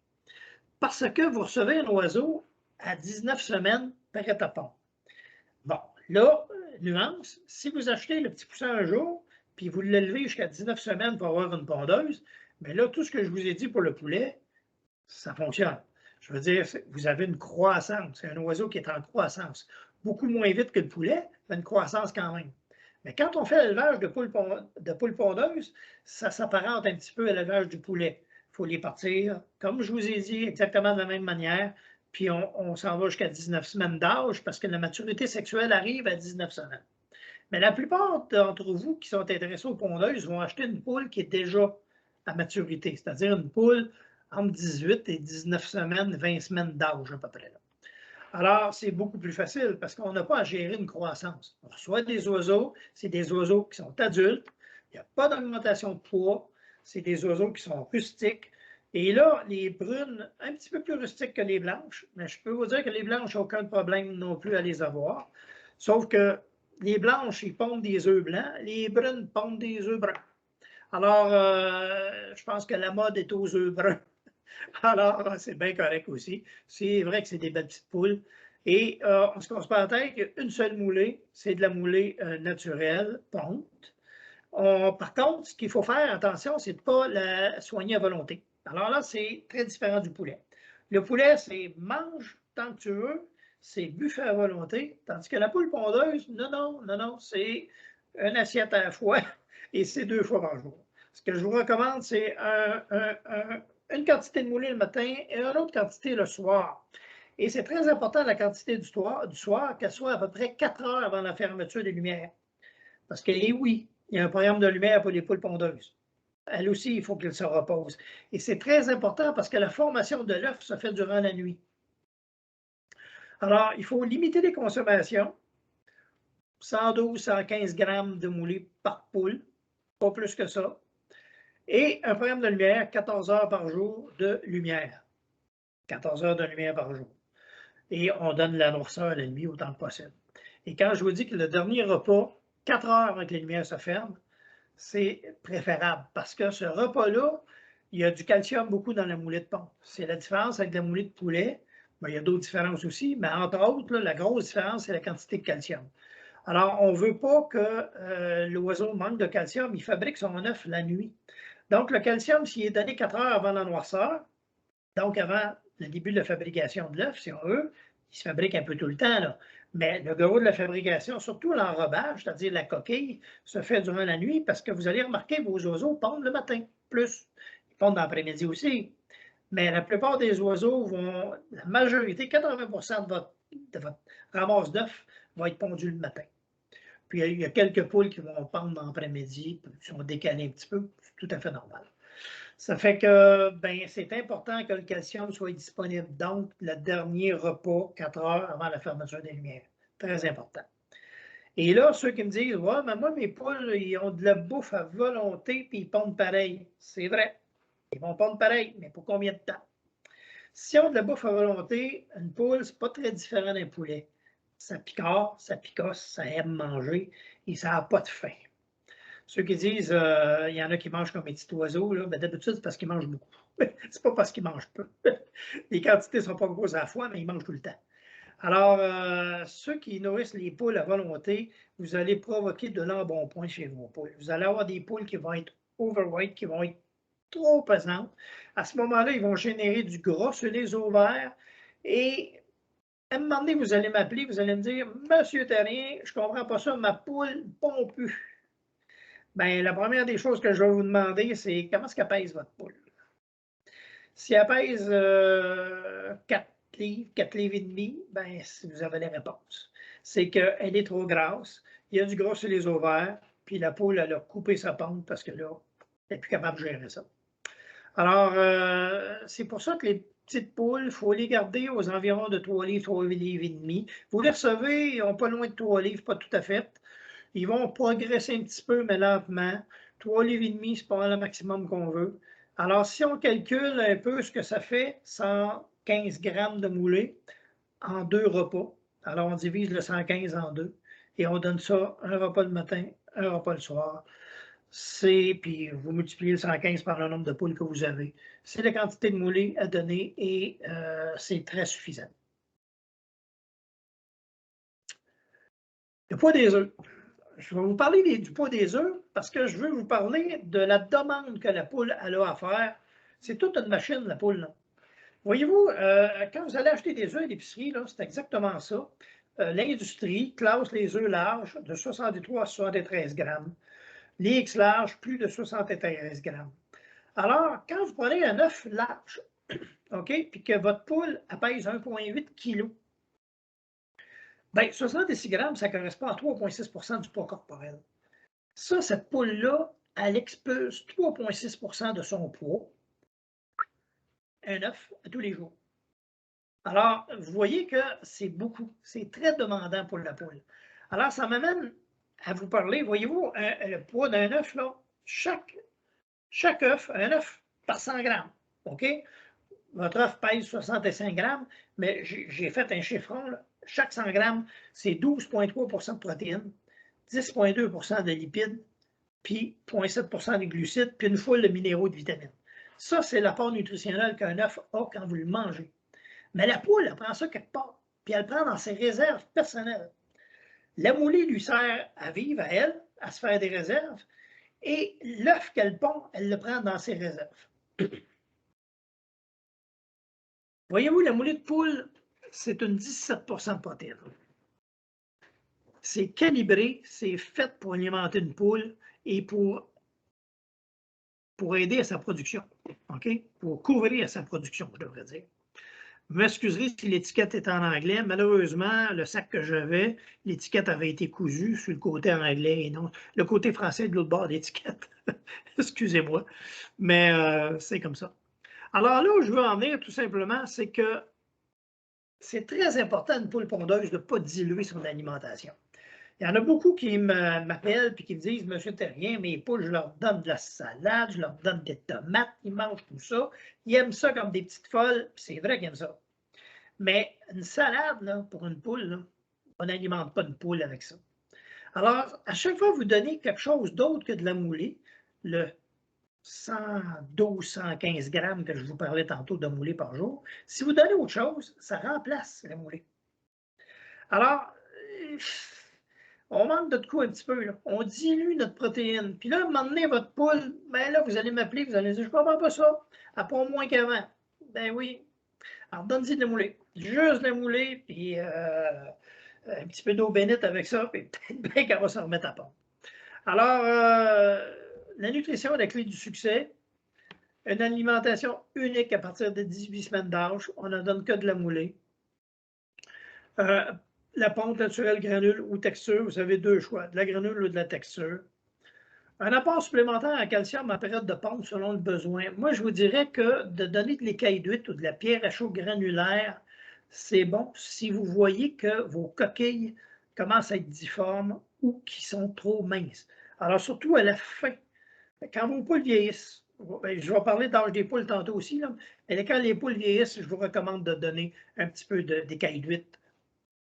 Parce que vous recevez un oiseau à 19 semaines prêt à pondre. Bon, là, nuance, si vous achetez le petit poussin un jour, puis vous l'élevez jusqu'à 19 semaines pour avoir une pondeuse, mais là, tout ce que je vous ai dit pour le poulet, ça fonctionne. Je veux dire, vous avez une croissance. C'est un oiseau qui est en croissance. Beaucoup moins vite que le poulet, mais une croissance quand même. Mais quand on fait l'élevage de poules pondeuses, ça s'apparente un petit peu à l'élevage du poulet. Il faut les partir, comme je vous ai dit, exactement de la même manière, puis on s'en va jusqu'à 19 semaines d'âge parce que la maturité sexuelle arrive à 19 semaines. Mais la plupart d'entre vous qui sont intéressés aux pondeuses vont acheter une poule qui est déjà à maturité, c'est-à-dire une poule entre 18 et 19 semaines, 20 semaines d'âge à peu près. Là. Alors, c'est beaucoup plus facile parce qu'on n'a pas à gérer une croissance. On reçoit des oiseaux, c'est des oiseaux qui sont adultes, il n'y a pas d'augmentation de poids, c'est des oiseaux qui sont rustiques. Et là, les brunes, un petit peu plus rustiques que les blanches, mais je peux vous dire que les blanches n'ont aucun problème non plus à les avoir. Sauf que les blanches, ils pondent des œufs blancs, les brunes pondent des œufs bruns. Alors, je pense que la mode est aux œufs bruns. Alors, c'est bien correct aussi. C'est vrai que c'est des belles petites poules. Et on se casse pas la tête qu'une seule moulée, c'est de la moulée naturelle, ponte. Par contre, ce qu'il faut faire, attention, c'est de ne pas la soigner à volonté. Alors là, c'est très différent du poulet. Le poulet, c'est mange tant que tu veux, c'est buffet à volonté, tandis que la poule pondeuse, non, c'est une assiette à la fois et c'est 2 fois par jour. Ce que je vous recommande, c'est une quantité de moulée le matin et une autre quantité le soir. Et c'est très important la quantité du soir qu'elle soit à peu près 4 heures avant la fermeture des lumières. Parce que, oui, il y a un programme de lumière pour les poules pondeuses. Elle aussi, il faut qu'elle se repose. Et c'est très important parce que la formation de l'œuf se fait durant la nuit. Alors, il faut limiter les consommations. 112-115 grammes de moulée par poule, pas plus que ça. Et un programme de lumière, 14 heures par jour de lumière. 14 heures de lumière par jour. Et on donne la noirceur à la nuit autant que possible. Et quand je vous dis que le dernier repas, 4 heures avant que les lumières se ferment, c'est préférable parce que ce repas-là, il y a du calcium beaucoup dans la moulée de pompe. C'est la différence avec la moulée de poulet. Ben, il y a d'autres différences aussi, mais entre autres, là, la grosse différence, c'est la quantité de calcium. Alors, on ne veut pas que l'oiseau manque de calcium. Il fabrique son œuf la nuit. Donc, le calcium, s'il est donné 4 heures avant la noirceur, donc avant le début de la fabrication de l'œuf, si on veut, il se fabrique un peu tout le temps, là. Mais le gros de la fabrication, surtout l'enrobage, c'est-à-dire la coquille, se fait durant la nuit parce que vous allez remarquer vos oiseaux pondent le matin, plus. Ils pondent dans l'après-midi aussi. Mais la plupart des oiseaux vont, la majorité, 80% de votre ramasse d'œufs va être pondu le matin. Puis il y a quelques poules qui vont pondre dans l'après-midi, qui sont décalées un petit peu, c'est tout à fait normal. Ça fait que ben, c'est important que le calcium soit disponible. Donc, le dernier repas, 4 heures avant la fermeture des lumières. Très important. Et là, ceux qui me disent, ouais, mais moi, mes poules, ils ont de la bouffe à volonté, puis ils pondent pareil. C'est vrai. Ils vont pondre pareil, mais pour combien de temps? Si on a de la bouffe à volonté, une poule, c'est pas très différent d'un poulet. Ça picore, ça picosse, ça aime manger et ça n'a pas de faim. Ceux qui disent il y en a qui mangent comme des petits oiseaux, là, ben, d'habitude, c'est parce qu'ils mangent beaucoup. C'est pas parce qu'ils mangent peu. Les quantités ne sont pas grosses à la fois, mais ils mangent tout le temps. Alors, ceux qui nourrissent les poules à volonté, vous allez provoquer de l'embonpoint chez vos poules. Vous allez avoir des poules qui vont être overweight, qui vont être trop pesantes. À ce moment-là, ils vont générer du gras sur les ovaires. Et à un moment donné, vous allez m'appeler, vous allez me dire, Monsieur Terrien, je ne comprends pas ça, ma poule pompe plus. Bien, la première des choses que je vais vous demander, c'est comment est-ce qu'elle pèse votre poule? Si elle pèse 4 livres, 4 livres et demi, ben, vous avez les réponses. C'est qu'elle est trop grasse, il y a du gras sur les ovaires, puis la poule, elle a coupé sa pente parce que là, elle n'est plus capable de gérer ça. Alors, c'est pour ça que les petites poules, il faut les garder aux environs de 3 livres, 3 livres et demi. Vous les recevez, ils n'ont pas loin de 3 livres, pas tout à fait. Ils vont progresser un petit peu, mais lentement. 3 livres et demi, c'est pas le maximum qu'on veut. Alors, si on calcule un peu ce que ça fait, 115 grammes de moulée en 2 repas. Alors, on divise le 115 en 2 et on donne ça un repas le matin, un repas le soir. Puis vous multipliez le 115 par le nombre de poules que vous avez. C'est la quantité de moulée à donner et c'est très suffisant. Le poids des œufs. Je vais vous parler du poids des œufs parce que je veux vous parler de la demande que la poule a à faire. C'est toute une machine, la poule. Là. Voyez-vous, quand vous allez acheter des œufs à l'épicerie, c'est exactement ça. L'industrie classe les œufs larges de 63 à 73 grammes. Les X larges, plus de 73 grammes. Alors, quand vous prenez un œuf large, OK, puis que votre poule pèse 1,8 kg, bien, 66 grammes, ça correspond à 3,6 du poids corporel. Ça, cette poule-là, elle expulse 3,6 de son poids, un œuf, à tous les jours. Alors, vous voyez que c'est beaucoup, c'est très demandant pour la poule. Alors, ça m'amène à vous parler, voyez-vous, le poids d'un œuf, là, chaque œuf, un œuf par 100 grammes, OK? Votre œuf pèse 65 grammes, mais j'ai fait un chiffron, là. Chaque 100 grammes, c'est 12,3 de protéines, 10,2 de lipides, puis 0,7 de glucides, puis une foule de minéraux et de vitamines. Ça, c'est l'apport nutritionnel qu'un œuf a quand vous le mangez. Mais la poule, elle prend ça quelque part, puis elle le prend dans ses réserves personnelles. La moulée lui sert à vivre, à elle, à se faire des réserves, et l'œuf qu'elle pond, elle le prend dans ses réserves. Voyez-vous, la moulée de poule, c'est une 17% de protéines. C'est calibré, c'est fait pour alimenter une poule et pour aider à sa production, OK? Pour couvrir sa production, je devrais dire. Vous m'excuserez si l'étiquette est en anglais. Malheureusement, le sac que j'avais, l'étiquette avait été cousue sur le côté anglais et non le côté français de l'autre bord de l'étiquette. Excusez-moi, mais c'est comme ça. Alors là où je veux en venir, tout simplement, c'est que c'est très important, une poule pondeuse, de ne pas diluer son alimentation. Il y en a beaucoup qui m'appellent et qui me disent, Monsieur Terrien, mes poules, je leur donne de la salade, je leur donne des tomates, ils mangent tout ça. Ils aiment ça comme des petites folles, puis c'est vrai qu'ils aiment ça. Mais une salade, là, pour une poule, là, on n'alimente pas une poule avec ça. Alors, à chaque fois que vous donnez quelque chose d'autre que de la moulée, le 112, 115 grammes que je vous parlais tantôt de moulée par jour. Si vous donnez autre chose, ça remplace la moulée. Alors, on manque de quoi un petit peu. Là. On dilue notre protéine. Puis là, à un moment donné, votre poule, ben là, vous allez m'appeler, vous allez dire, je ne comprends pas ça. Elle prend moins qu'avant. Ben oui. Alors, donne-y de la moulée. Juste de la moulée, puis un petit peu d'eau bénite avec ça, puis peut-être bien qu'elle va se remettre à pondre. Alors, la nutrition est la clé du succès. Une alimentation unique à partir de 18 semaines d'âge. On ne donne que de la moulée. La ponte naturelle granule ou texture, vous avez deux choix, de la granule ou de la texture. Un apport supplémentaire en calcium en période de ponte selon le besoin. Moi, je vous dirais que de donner de l'écaille d'huître ou de la pierre à chaud granulaire, c'est bon si vous voyez que vos coquilles commencent à être difformes ou qui sont trop minces. Alors, surtout à la fin, quand vos poules vieillissent, je vais parler d'âge des poules tantôt aussi, là, mais quand les poules vieillissent, je vous recommande de donner un petit peu d'écaille d'huître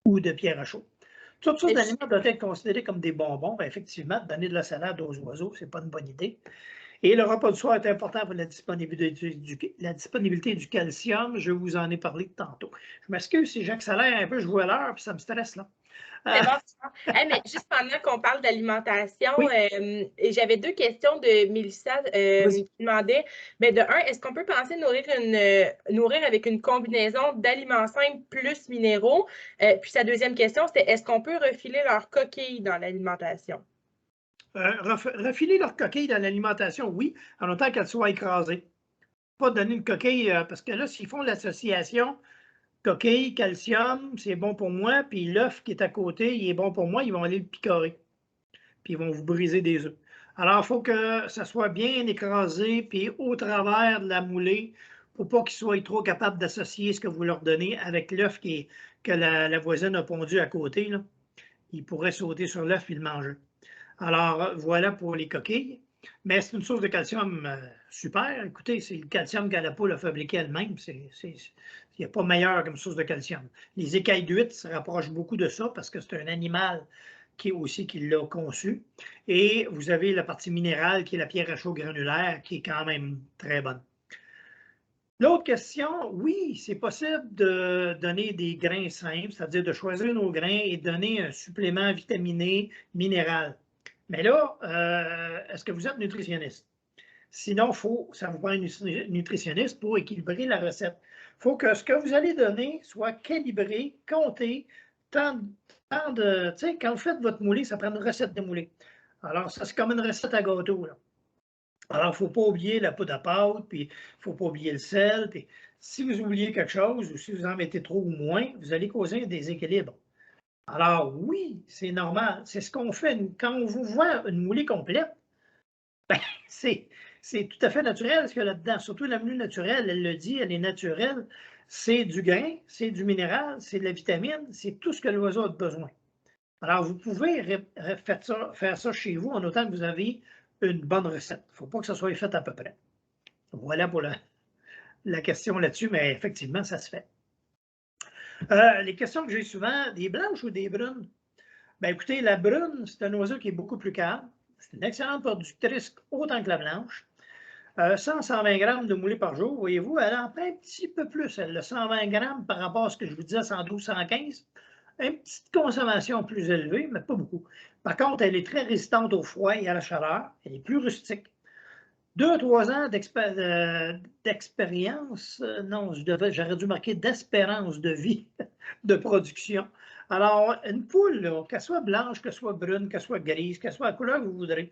ou de pierre à chaud. Toutes sortes d'aliments doivent être considérés comme des bonbons. Bien, effectivement, donner de la salade aux oiseaux, ce n'est pas une bonne idée. Et le repas du soir est important pour la disponibilité du calcium. Je vous en ai parlé tantôt. Je m'excuse si j'accélère un peu, je vois l'heure, puis ça me stresse là. C'est bon, c'est bon. Hey, mais juste pendant qu'on parle d'alimentation, Oui. j'avais deux questions de Mélissa qui demandait, de un, est-ce qu'on peut penser nourrir avec une combinaison d'aliments simples plus minéraux? Puis sa deuxième question, c'était est-ce qu'on peut refiler leurs coquilles dans l'alimentation? Refiler leurs coquilles dans l'alimentation, oui, en autant qu'elles soient écrasées. Pas donner une coquille, parce que là, s'ils font l'association coquille, calcium, c'est bon pour moi, puis l'œuf qui est à côté, il est bon pour moi, ils vont aller le picorer, puis ils vont vous briser des œufs. Alors, il faut que ça soit bien écrasé, puis au travers de la moulée, pour pas qu'ils soient trop capables d'associer ce que vous leur donnez avec l'œuf que la voisine a pondu à côté. Là. Ils pourraient sauter sur l'œuf et le manger. Alors, voilà pour les coquilles. Mais c'est une source de calcium super. Écoutez, c'est le calcium que la poule a fabriqué elle-même. Il n'y a pas meilleur comme source de calcium. Les écailles d'huître se rapprochent beaucoup de ça parce que c'est un animal qui l'a conçu. Et vous avez la partie minérale qui est la pierre à chaud granulaire qui est quand même très bonne. L'autre question, oui, c'est possible de donner des grains simples, c'est-à-dire de choisir nos grains et de donner un supplément vitaminé minéral. Mais là, est-ce que vous êtes nutritionniste? Sinon, ça vous prend un nutritionniste pour équilibrer la recette. Il faut que ce que vous allez donner soit calibré, compté, tu sais, quand vous faites votre moulée, ça prend une recette de moulée. Alors, ça, c'est comme une recette à gâteau, là. Alors, il ne faut pas oublier la poudre à pâte, puis il ne faut pas oublier le sel. Puis si vous oubliez quelque chose ou si vous en mettez trop ou moins, vous allez causer un déséquilibre. Alors, oui, c'est normal. C'est ce qu'on fait. Quand on vous voit une moulée complète, ben, c'est tout à fait naturel ce qu'il y a là-dedans. Surtout la moulée naturelle, elle le dit, elle est naturelle. C'est du grain, c'est du minéral, c'est de la vitamine, c'est tout ce que l'oiseau a besoin. Alors, vous pouvez faire ça chez vous en autant que vous avez une bonne recette. Il ne faut pas que ça soit fait à peu près. Voilà pour la question là-dessus, mais effectivement, ça se fait. Les questions que j'ai souvent, des blanches ou des brunes? Bien, écoutez, la brune, c'est un oiseau qui est beaucoup plus calme. C'est une excellente productrice autant que la blanche. 100-120 grammes de moulée par jour, voyez-vous, elle en prend un petit peu plus. Elle a 120 grammes par rapport à ce que je vous disais, 112-115. Une petite consommation plus élevée, mais pas beaucoup. Par contre, elle est très résistante au froid et à la chaleur. Elle est plus rustique. 2 à 3 ans d'expérience, non, j'aurais dû marquer d'espérance de vie de production. Alors, une poule, qu'elle soit blanche, qu'elle soit brune, qu'elle soit grise, qu'elle soit la couleur que vous voudrez,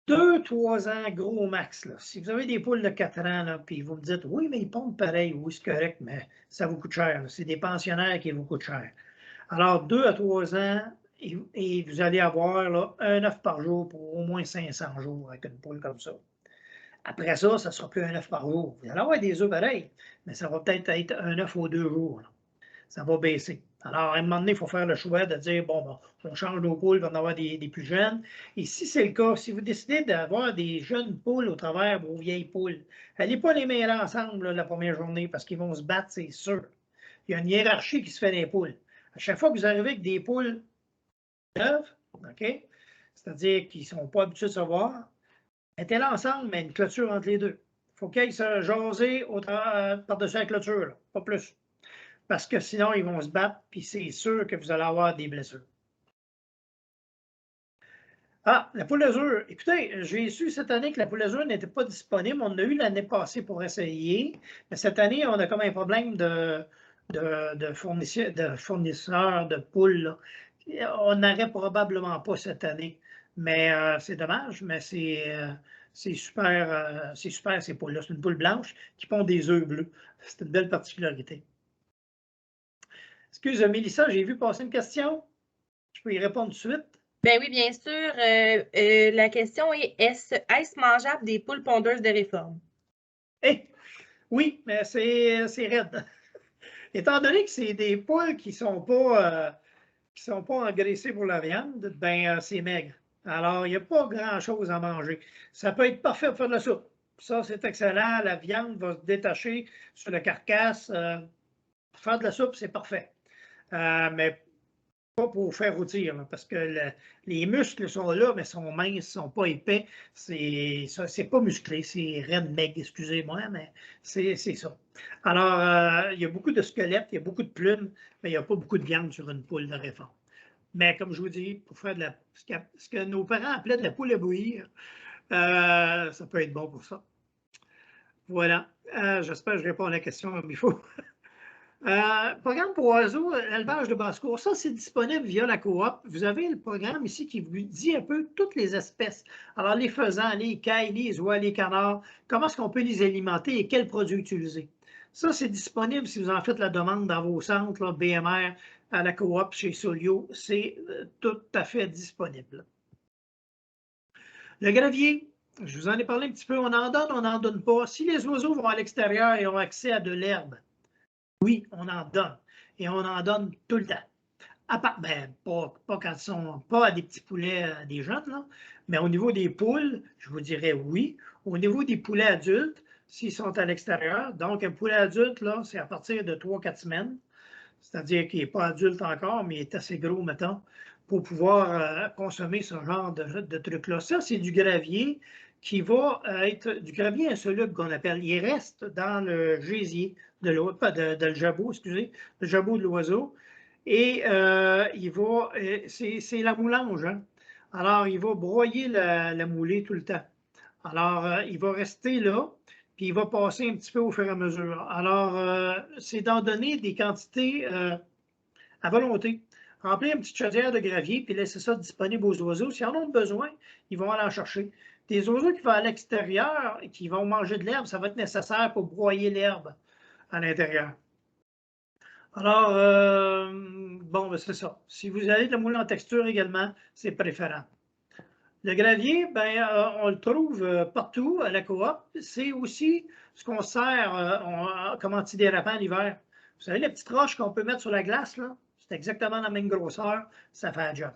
2, 3 ans, gros max. Là. Si vous avez des poules de 4 ans, là, puis vous me dites, oui, mais ils pondent pareil, oui, c'est correct, mais ça vous coûte cher. C'est des pensionnaires qui vous coûtent cher. Alors, 2 à 3 ans, et vous allez avoir là, un œuf par jour pour au moins 500 jours avec une poule comme ça. Après ça, ça ne sera plus un œuf par jour. Vous allez avoir des œufs pareils, mais ça va peut-être être un œuf aux 2 jours. Là. Ça va baisser. Alors, à un moment donné, il faut faire le choix de dire, bon, on change nos poules pour en avoir des plus jeunes. Et si c'est le cas, si vous décidez d'avoir des jeunes poules au travers de vos vieilles poules, n'allez pas les mêler ensemble là, la première journée parce qu'ils vont se battre, c'est sûr. Il y a une hiérarchie qui se fait des poules. À chaque fois que vous arrivez avec des poules neuves, OK, c'est-à-dire qu'ils ne sont pas habitués de se voir, Mettez-les ensemble, mais une clôture entre les deux. Il faut qu'ils se jaser par-dessus la clôture, là, pas plus. Parce que sinon, ils vont se battre, puis c'est sûr que vous allez avoir des blessures. Ah, la poule aux œufs. Écoutez, j'ai su cette année que la poule aux œufs n'était pas disponible. On en a eu l'année passée pour essayer. Mais cette année, on a comme un problème de fournisseurs de poules, là. On n'aurait probablement pas cette année. Mais c'est dommage, mais c'est super, ces poules-là. C'est une poule blanche qui pond des œufs bleus. C'est une belle particularité. Excuse, Mélissa, j'ai vu passer une question. Je peux y répondre tout de suite. Ben oui, bien sûr. La question est, est-ce mangeable des poules pondeuses de réforme? Oui, mais c'est raide. Étant donné que c'est des poules qui sont pas engraissées pour la viande, ben c'est maigre. Alors, il n'y a pas grand-chose à manger. Ça peut être parfait pour faire de la soupe. Ça, c'est excellent. La viande va se détacher sur la carcasse. Pour faire de la soupe, c'est parfait. Mais pas pour faire rôtir, là, parce que les muscles sont là, mais sont minces, ne sont pas épais. C'est pas musclé, c'est raide maigre, excusez-moi, mais c'est ça. Alors, il y a beaucoup de squelettes, il y a beaucoup de plumes, mais il n'y a pas beaucoup de viande sur une poule de réforme. Mais comme je vous dis, pour faire ce que nos parents appelaient de la poule à bouillir, ça peut être bon pour ça. Voilà. J'espère que je réponds à la question comme il faut. Programme pour oiseaux, élevage de basse-cour, ça c'est disponible via la coop. Vous avez le programme ici qui vous dit un peu toutes les espèces. Alors les faisans, les cailles, les oies, les canards, comment est-ce qu'on peut les alimenter et quels produits utiliser. Ça c'est disponible si vous en faites la demande dans vos centres, là, BMR, à la coop, chez Solio, c'est tout à fait disponible. Le gravier, je vous en ai parlé un petit peu, on n'en donne pas. Si les oiseaux vont à l'extérieur et ont accès à de l'herbe, oui, on en donne. Et on en donne tout le temps. À part, pas quand ils sont, pas à des petits poulets, des jeunes, là, mais au niveau des poules, je vous dirais oui. Au niveau des poulets adultes, s'ils sont à l'extérieur, donc un poulet adulte, là, c'est à partir de 3-4 semaines. C'est-à-dire qu'il n'est pas adulte encore, mais il est assez gros, mettons, pour pouvoir consommer ce genre de truc-là. Ça, c'est du gravier qui va être du gravier insoluble qu'on appelle. Il reste dans le gésier de l'eau, pas de le jabot, excusez, le jabot de l'oiseau. Et c'est la moulange, hein? Alors, il va broyer la moulée tout le temps. Alors, il va rester là, puis il va passer un petit peu au fur et à mesure. Alors, c'est d'en donner des quantités à volonté. Remplir une petite chaudière de gravier, puis laisser ça disponible aux oiseaux. S'ils en ont besoin, ils vont aller en chercher. Des oiseaux qui vont à l'extérieur et qui vont manger de l'herbe, ça va être nécessaire pour broyer l'herbe à l'intérieur. Alors, bon, c'est ça. Si vous avez de la moule en texture également, c'est préférable. Le gravier, ben, on le trouve partout à la coop. C'est aussi ce qu'on sert comme antidérapant l'hiver. Vous savez, les petites roches qu'on peut mettre sur la glace, là, c'est exactement la même grosseur, ça fait un job.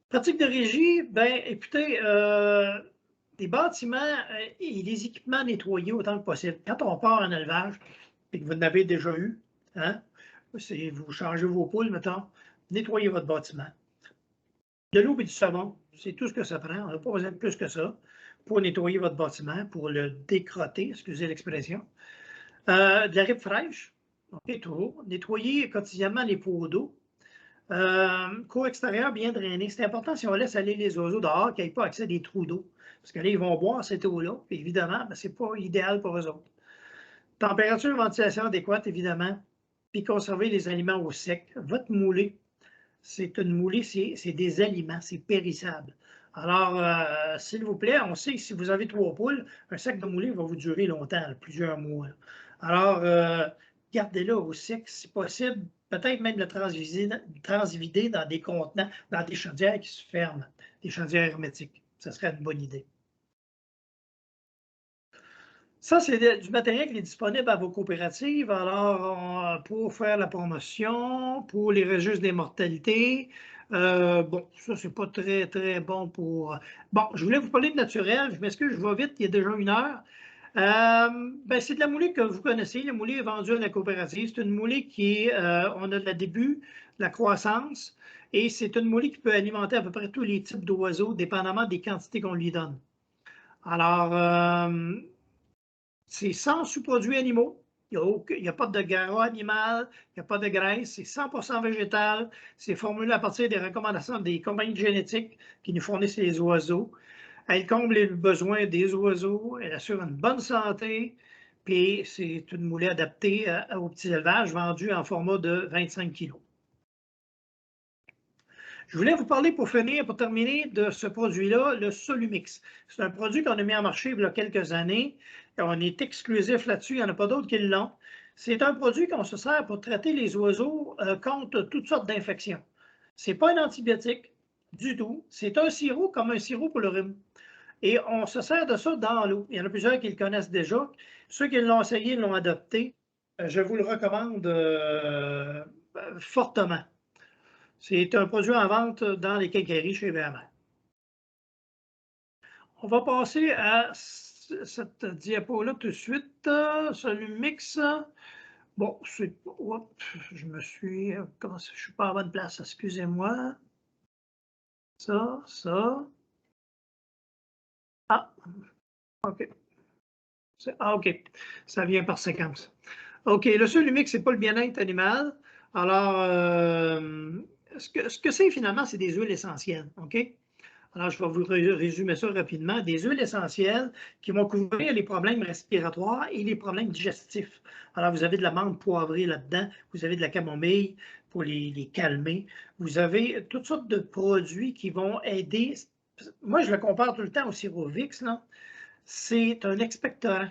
Pratique de régie, ben, écoutez, les bâtiments et les équipements nettoyés autant que possible. Quand on part en élevage, et que vous en avez déjà eu, hein, vous changez vos poules, mettons, nettoyez votre bâtiment. De l'eau et du savon, c'est tout ce que ça prend. On n'a pas besoin de plus que ça pour nettoyer votre bâtiment, pour le décrotter, excusez l'expression. De la ripe fraîche, OK, toujours. Nettoyer quotidiennement les pots d'eau. Cours extérieur bien drainé. C'est important si on laisse aller les oiseaux dehors qu'ils n'aient pas accès à des trous d'eau. Parce que là, ils vont boire cette eau-là. Évidemment, ben, ce n'est pas idéal pour eux autres. Température et ventilation adéquate, évidemment. Puis conserver les aliments au sec. Votre moulée, c'est une moulée, c'est des aliments, c'est périssable. Alors, s'il vous plaît, on sait que si vous avez 3 poules, un sac de moulée va vous durer longtemps, plusieurs mois. Alors, gardez-le au sec, si possible. Peut-être même le transvider dans des contenants, dans des chaudières qui se ferment, des chaudières hermétiques. Ce serait une bonne idée. Ça, c'est du matériel qui est disponible à vos coopératives. Alors, pour faire la promotion, pour les registres des mortalités, bon, ça, c'est pas très, très bon pour... Bon, je voulais vous parler de naturel. Je m'excuse, je vais vite, il y a déjà 1 heure. Ben, c'est de la moulée que vous connaissez. La moulée est vendue à la coopérative. C'est une moulée qui est, on a de la début, de la croissance Et c'est une moulée qui peut alimenter à peu près tous les types d'oiseaux, dépendamment des quantités qu'on lui donne. Alors, c'est sans sous-produits animaux. Il n'y a pas de gras animal, il n'y a pas de graisse, c'est 100% végétal. C'est formulé à partir des recommandations des compagnies génétiques qui nous fournissent les oiseaux. Elle comble les besoins des oiseaux, elle assure une bonne santé, puis c'est une moulée adaptée aux petits élevages, vendue en format de 25 kg. Je voulais vous parler pour terminer de ce produit-là, le Solumix. C'est un produit qu'on a mis en marché il y a quelques années. On est exclusif là-dessus, il n'y en a pas d'autres qui l'ont. C'est un produit qu'on se sert pour traiter les oiseaux contre toutes sortes d'infections. Ce n'est pas un antibiotique du tout. C'est un sirop comme un sirop pour le rhume. Et on se sert de ça dans l'eau. Il y en a plusieurs qui le connaissent déjà. Ceux qui l'ont essayé, l'ont adopté. Je vous le recommande fortement. C'est un produit en vente dans les quincailleries chez Vermeer. On va passer à cette diapo-là tout de suite. Solumix. Bon, je me suis. Je ne suis pas à bonne place, excusez-moi. Ça. Ah, OK. OK. Ça vient par séquence. OK, le Solumix, ce n'est pas le bien-être animal. Alors, ce que c'est finalement, c'est des huiles essentielles. OK? Alors, je vais vous résumer ça rapidement. Des huiles essentielles qui vont couvrir les problèmes respiratoires et les problèmes digestifs. Alors, vous avez de la menthe poivrée là-dedans, vous avez de la camomille pour les calmer. Vous avez toutes sortes de produits qui vont aider. Moi, je le compare tout le temps au sirop Vicks. C'est un expectorant.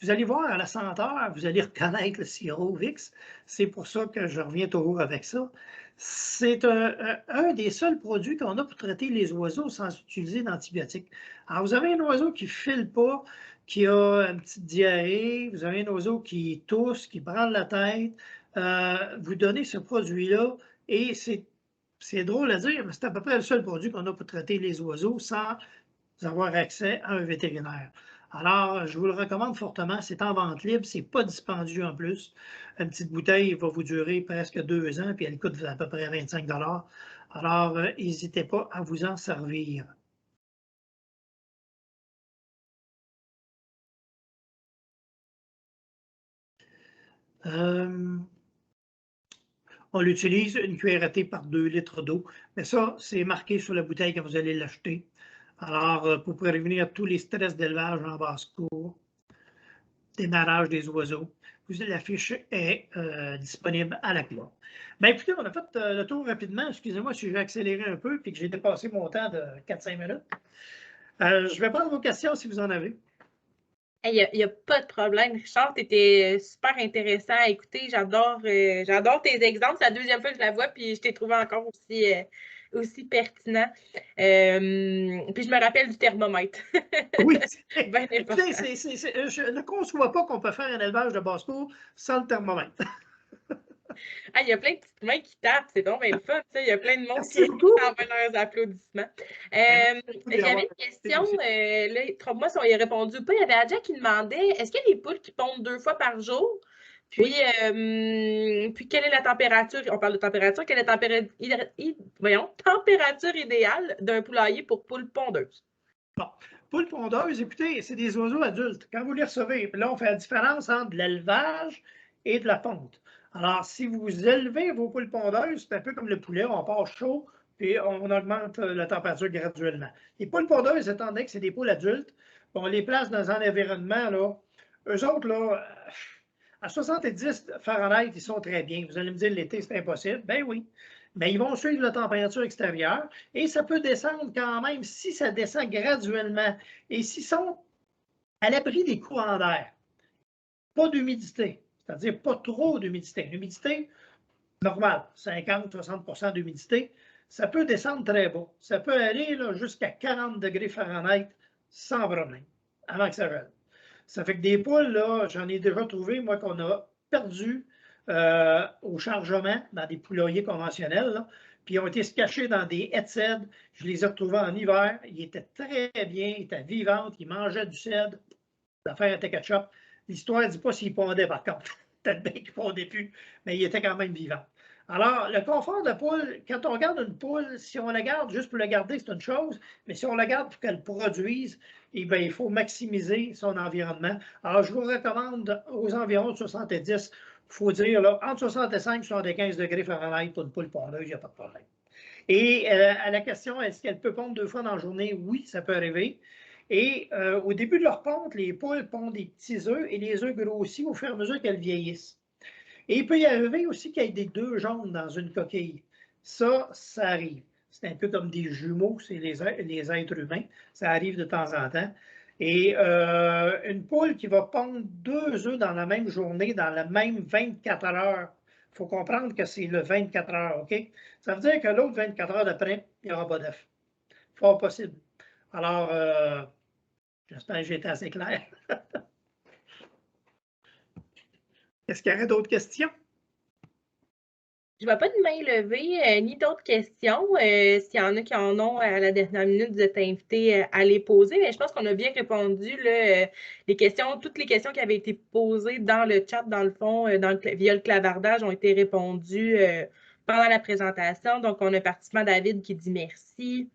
Vous allez voir à la senteur, vous allez reconnaître le sirop Vicks. C'est pour ça que je reviens toujours avec ça. C'est un des seuls produits qu'on a pour traiter les oiseaux sans utiliser d'antibiotiques. Alors, vous avez un oiseau qui ne file pas, qui a une petite diarrhée, vous avez un oiseau qui tousse, qui branle la tête. Vous donnez ce produit-là et c'est drôle à dire, mais c'est à peu près le seul produit qu'on a pour traiter les oiseaux sans avoir accès à un vétérinaire. Alors, je vous le recommande fortement. C'est en vente libre, c'est pas dispendieux en plus. Une petite bouteille va vous durer presque 2 ans, puis elle coûte à peu près 25 $. Alors, n'hésitez pas à vous en servir. On l'utilise une cuillère à thé par 2 litres d'eau, mais ça, c'est marqué sur la bouteille quand vous allez l'acheter. Alors, pour prévenir tous les stress d'élevage en basse-cour, démarrage des oiseaux. La fiche est disponible à la clé. Bien, écoutez, on a fait le tour rapidement. Excusez-moi si j'ai accéléré un peu et que j'ai dépassé mon temps de 4-5 minutes. Je vais prendre vos questions si vous en avez. Il n'y a pas de problème. Richard, tu étais super intéressant à écouter. J'adore tes exemples. C'est la deuxième fois que je la vois, puis je t'ai trouvé encore aussi pertinent. Puis je me rappelle du thermomètre. Oui, je ne conçois pas qu'on peut faire un élevage de basse-cour sans le thermomètre. Il y a plein de petites mains qui tapent, c'est donc bien le fun. Il y a plein de monde qui envoie leurs applaudissements. J'avais une question, là, trompe-moi si on y a répondu ou pas. Il y avait Adja qui demandait, est-ce qu'il y a des poules qui pondent 2 fois par jour? Puis, puis quelle est la température? On parle de température. Quelle est la température idéale d'un poulailler pour poules pondeuses? Bon, poules pondeuses, écoutez, c'est des oiseaux adultes. Quand vous les recevez, là, on fait la différence entre l'élevage et de la ponte. Alors, si vous élevez vos poules pondeuses, c'est un peu comme le poulet, on part chaud, puis on augmente la température graduellement. Les poules pondeuses, étant donné que c'est des poules adultes, on les place dans un environnement, là, eux autres, là, à 70 Fahrenheit, ils sont très bien. Vous allez me dire, l'été, c'est impossible. Ben oui. Mais ils vont suivre la température extérieure et ça peut descendre quand même si ça descend graduellement et s'ils sont à l'abri des courants d'air. Pas d'humidité, c'est-à-dire pas trop d'humidité. L'humidité, normale, 50-60 % d'humidité, ça peut descendre très bas. Ça peut aller jusqu'à 40 degrés Fahrenheit sans problème, avant que ça gèle. Ça fait que des poules, là, j'en ai déjà trouvé, moi, qu'on a perdu au chargement dans des poulaillers conventionnels, là, puis ils ont été se cacher dans des headsets. Je les ai retrouvés en hiver. Ils étaient très bien, ils étaient vivantes, ils mangeaient du cèdre. L'affaire était ketchup. L'histoire ne dit pas s'ils pondaient, par contre. Peut-être bien qu'ils ne pondaient plus, mais ils étaient quand même vivants. Alors, le confort de poule, quand on garde une poule, si on la garde juste pour la garder, c'est une chose, mais si on la garde pour qu'elle produise, eh bien, il faut maximiser son environnement. Alors, je vous recommande aux environs de 70, il faut dire, là, entre 65 et 75 degrés Fahrenheit pour une poule pondeuse, il n'y a pas de problème. Et à la question, est-ce qu'elle peut pondre 2 fois dans la journée? Oui, ça peut arriver. Et au début de leur ponte, les poules pondent des petits œufs et les œufs grossissent au fur et à mesure qu'elles vieillissent. Et il peut y arriver aussi qu'il y ait des 2 jaunes dans une coquille. Ça arrive. C'est un peu comme des jumeaux, c'est les êtres humains. Ça arrive de temps en temps. Et une poule qui va pondre 2 œufs dans la même journée, dans la même 24 heures, il faut comprendre que c'est le 24 heures, OK? Ça veut dire que l'autre 24 heures d'après, il n'y aura pas d'œuf. Fort possible. Alors, j'espère que j'ai été assez clair. Est-ce qu'il y aurait d'autres questions? Je ne vois pas de main levée ni d'autres questions. S'il y en a qui en ont à la dernière minute, vous êtes invités à les poser. Mais je pense qu'on a bien répondu là, les questions, toutes les questions qui avaient été posées dans le chat, dans le fond, via le clavardage, ont été répondues pendant la présentation. Donc, on a participant David qui dit merci.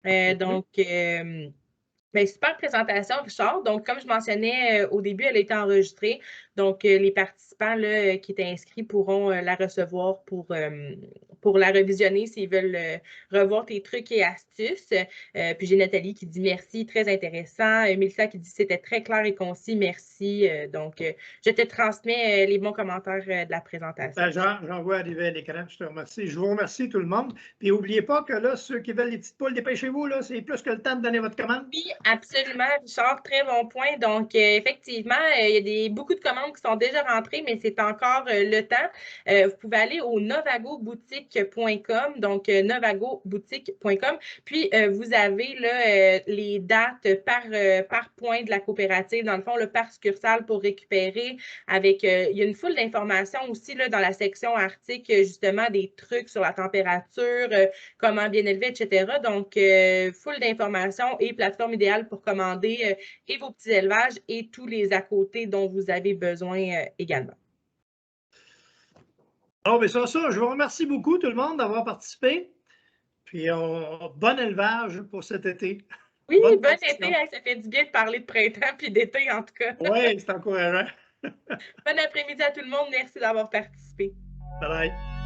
Donc, bien, super présentation, Richard. Donc, comme je mentionnais au début, elle a été enregistrée. Donc, les participants là, qui étaient inscrits pourront la recevoir pour la revisionner s'ils veulent revoir tes trucs et astuces. Puis, j'ai Nathalie qui dit merci, très intéressant. Mélissa qui dit c'était très clair et concis, merci. Donc, je te transmets les bons commentaires de la présentation. Ben, j'en vois arriver à l'écran, je te remercie. Je vous remercie tout le monde. Puis n'oubliez pas que là, ceux qui veulent les petites poules, dépêchez-vous, là, c'est plus que le temps de donner votre commande. Oui, absolument, Richard, très bon point. Donc, effectivement, il y a beaucoup de commandes qui sont déjà rentrées, mais c'est encore le temps. Vous pouvez aller au novagoboutique.com, donc novagoboutique.com. Puis, vous avez là, les dates par point de la coopérative, dans le fond, par succursale pour récupérer avec, il y a une foule d'informations aussi là, dans la section article, justement, des trucs sur la température, comment bien élever, etc. Donc, foule d'informations et plateforme idéale pour commander et vos petits élevages et tous les à côté dont vous avez besoin également. Bon, bien ça, je vous remercie beaucoup tout le monde d'avoir participé. Puis, bon élevage pour cet été. Oui, bon été, hein, ça fait du bien de parler de printemps puis d'été en tout cas. Oui, c'est encourageant. Bon après-midi à tout le monde, merci d'avoir participé. Bye bye.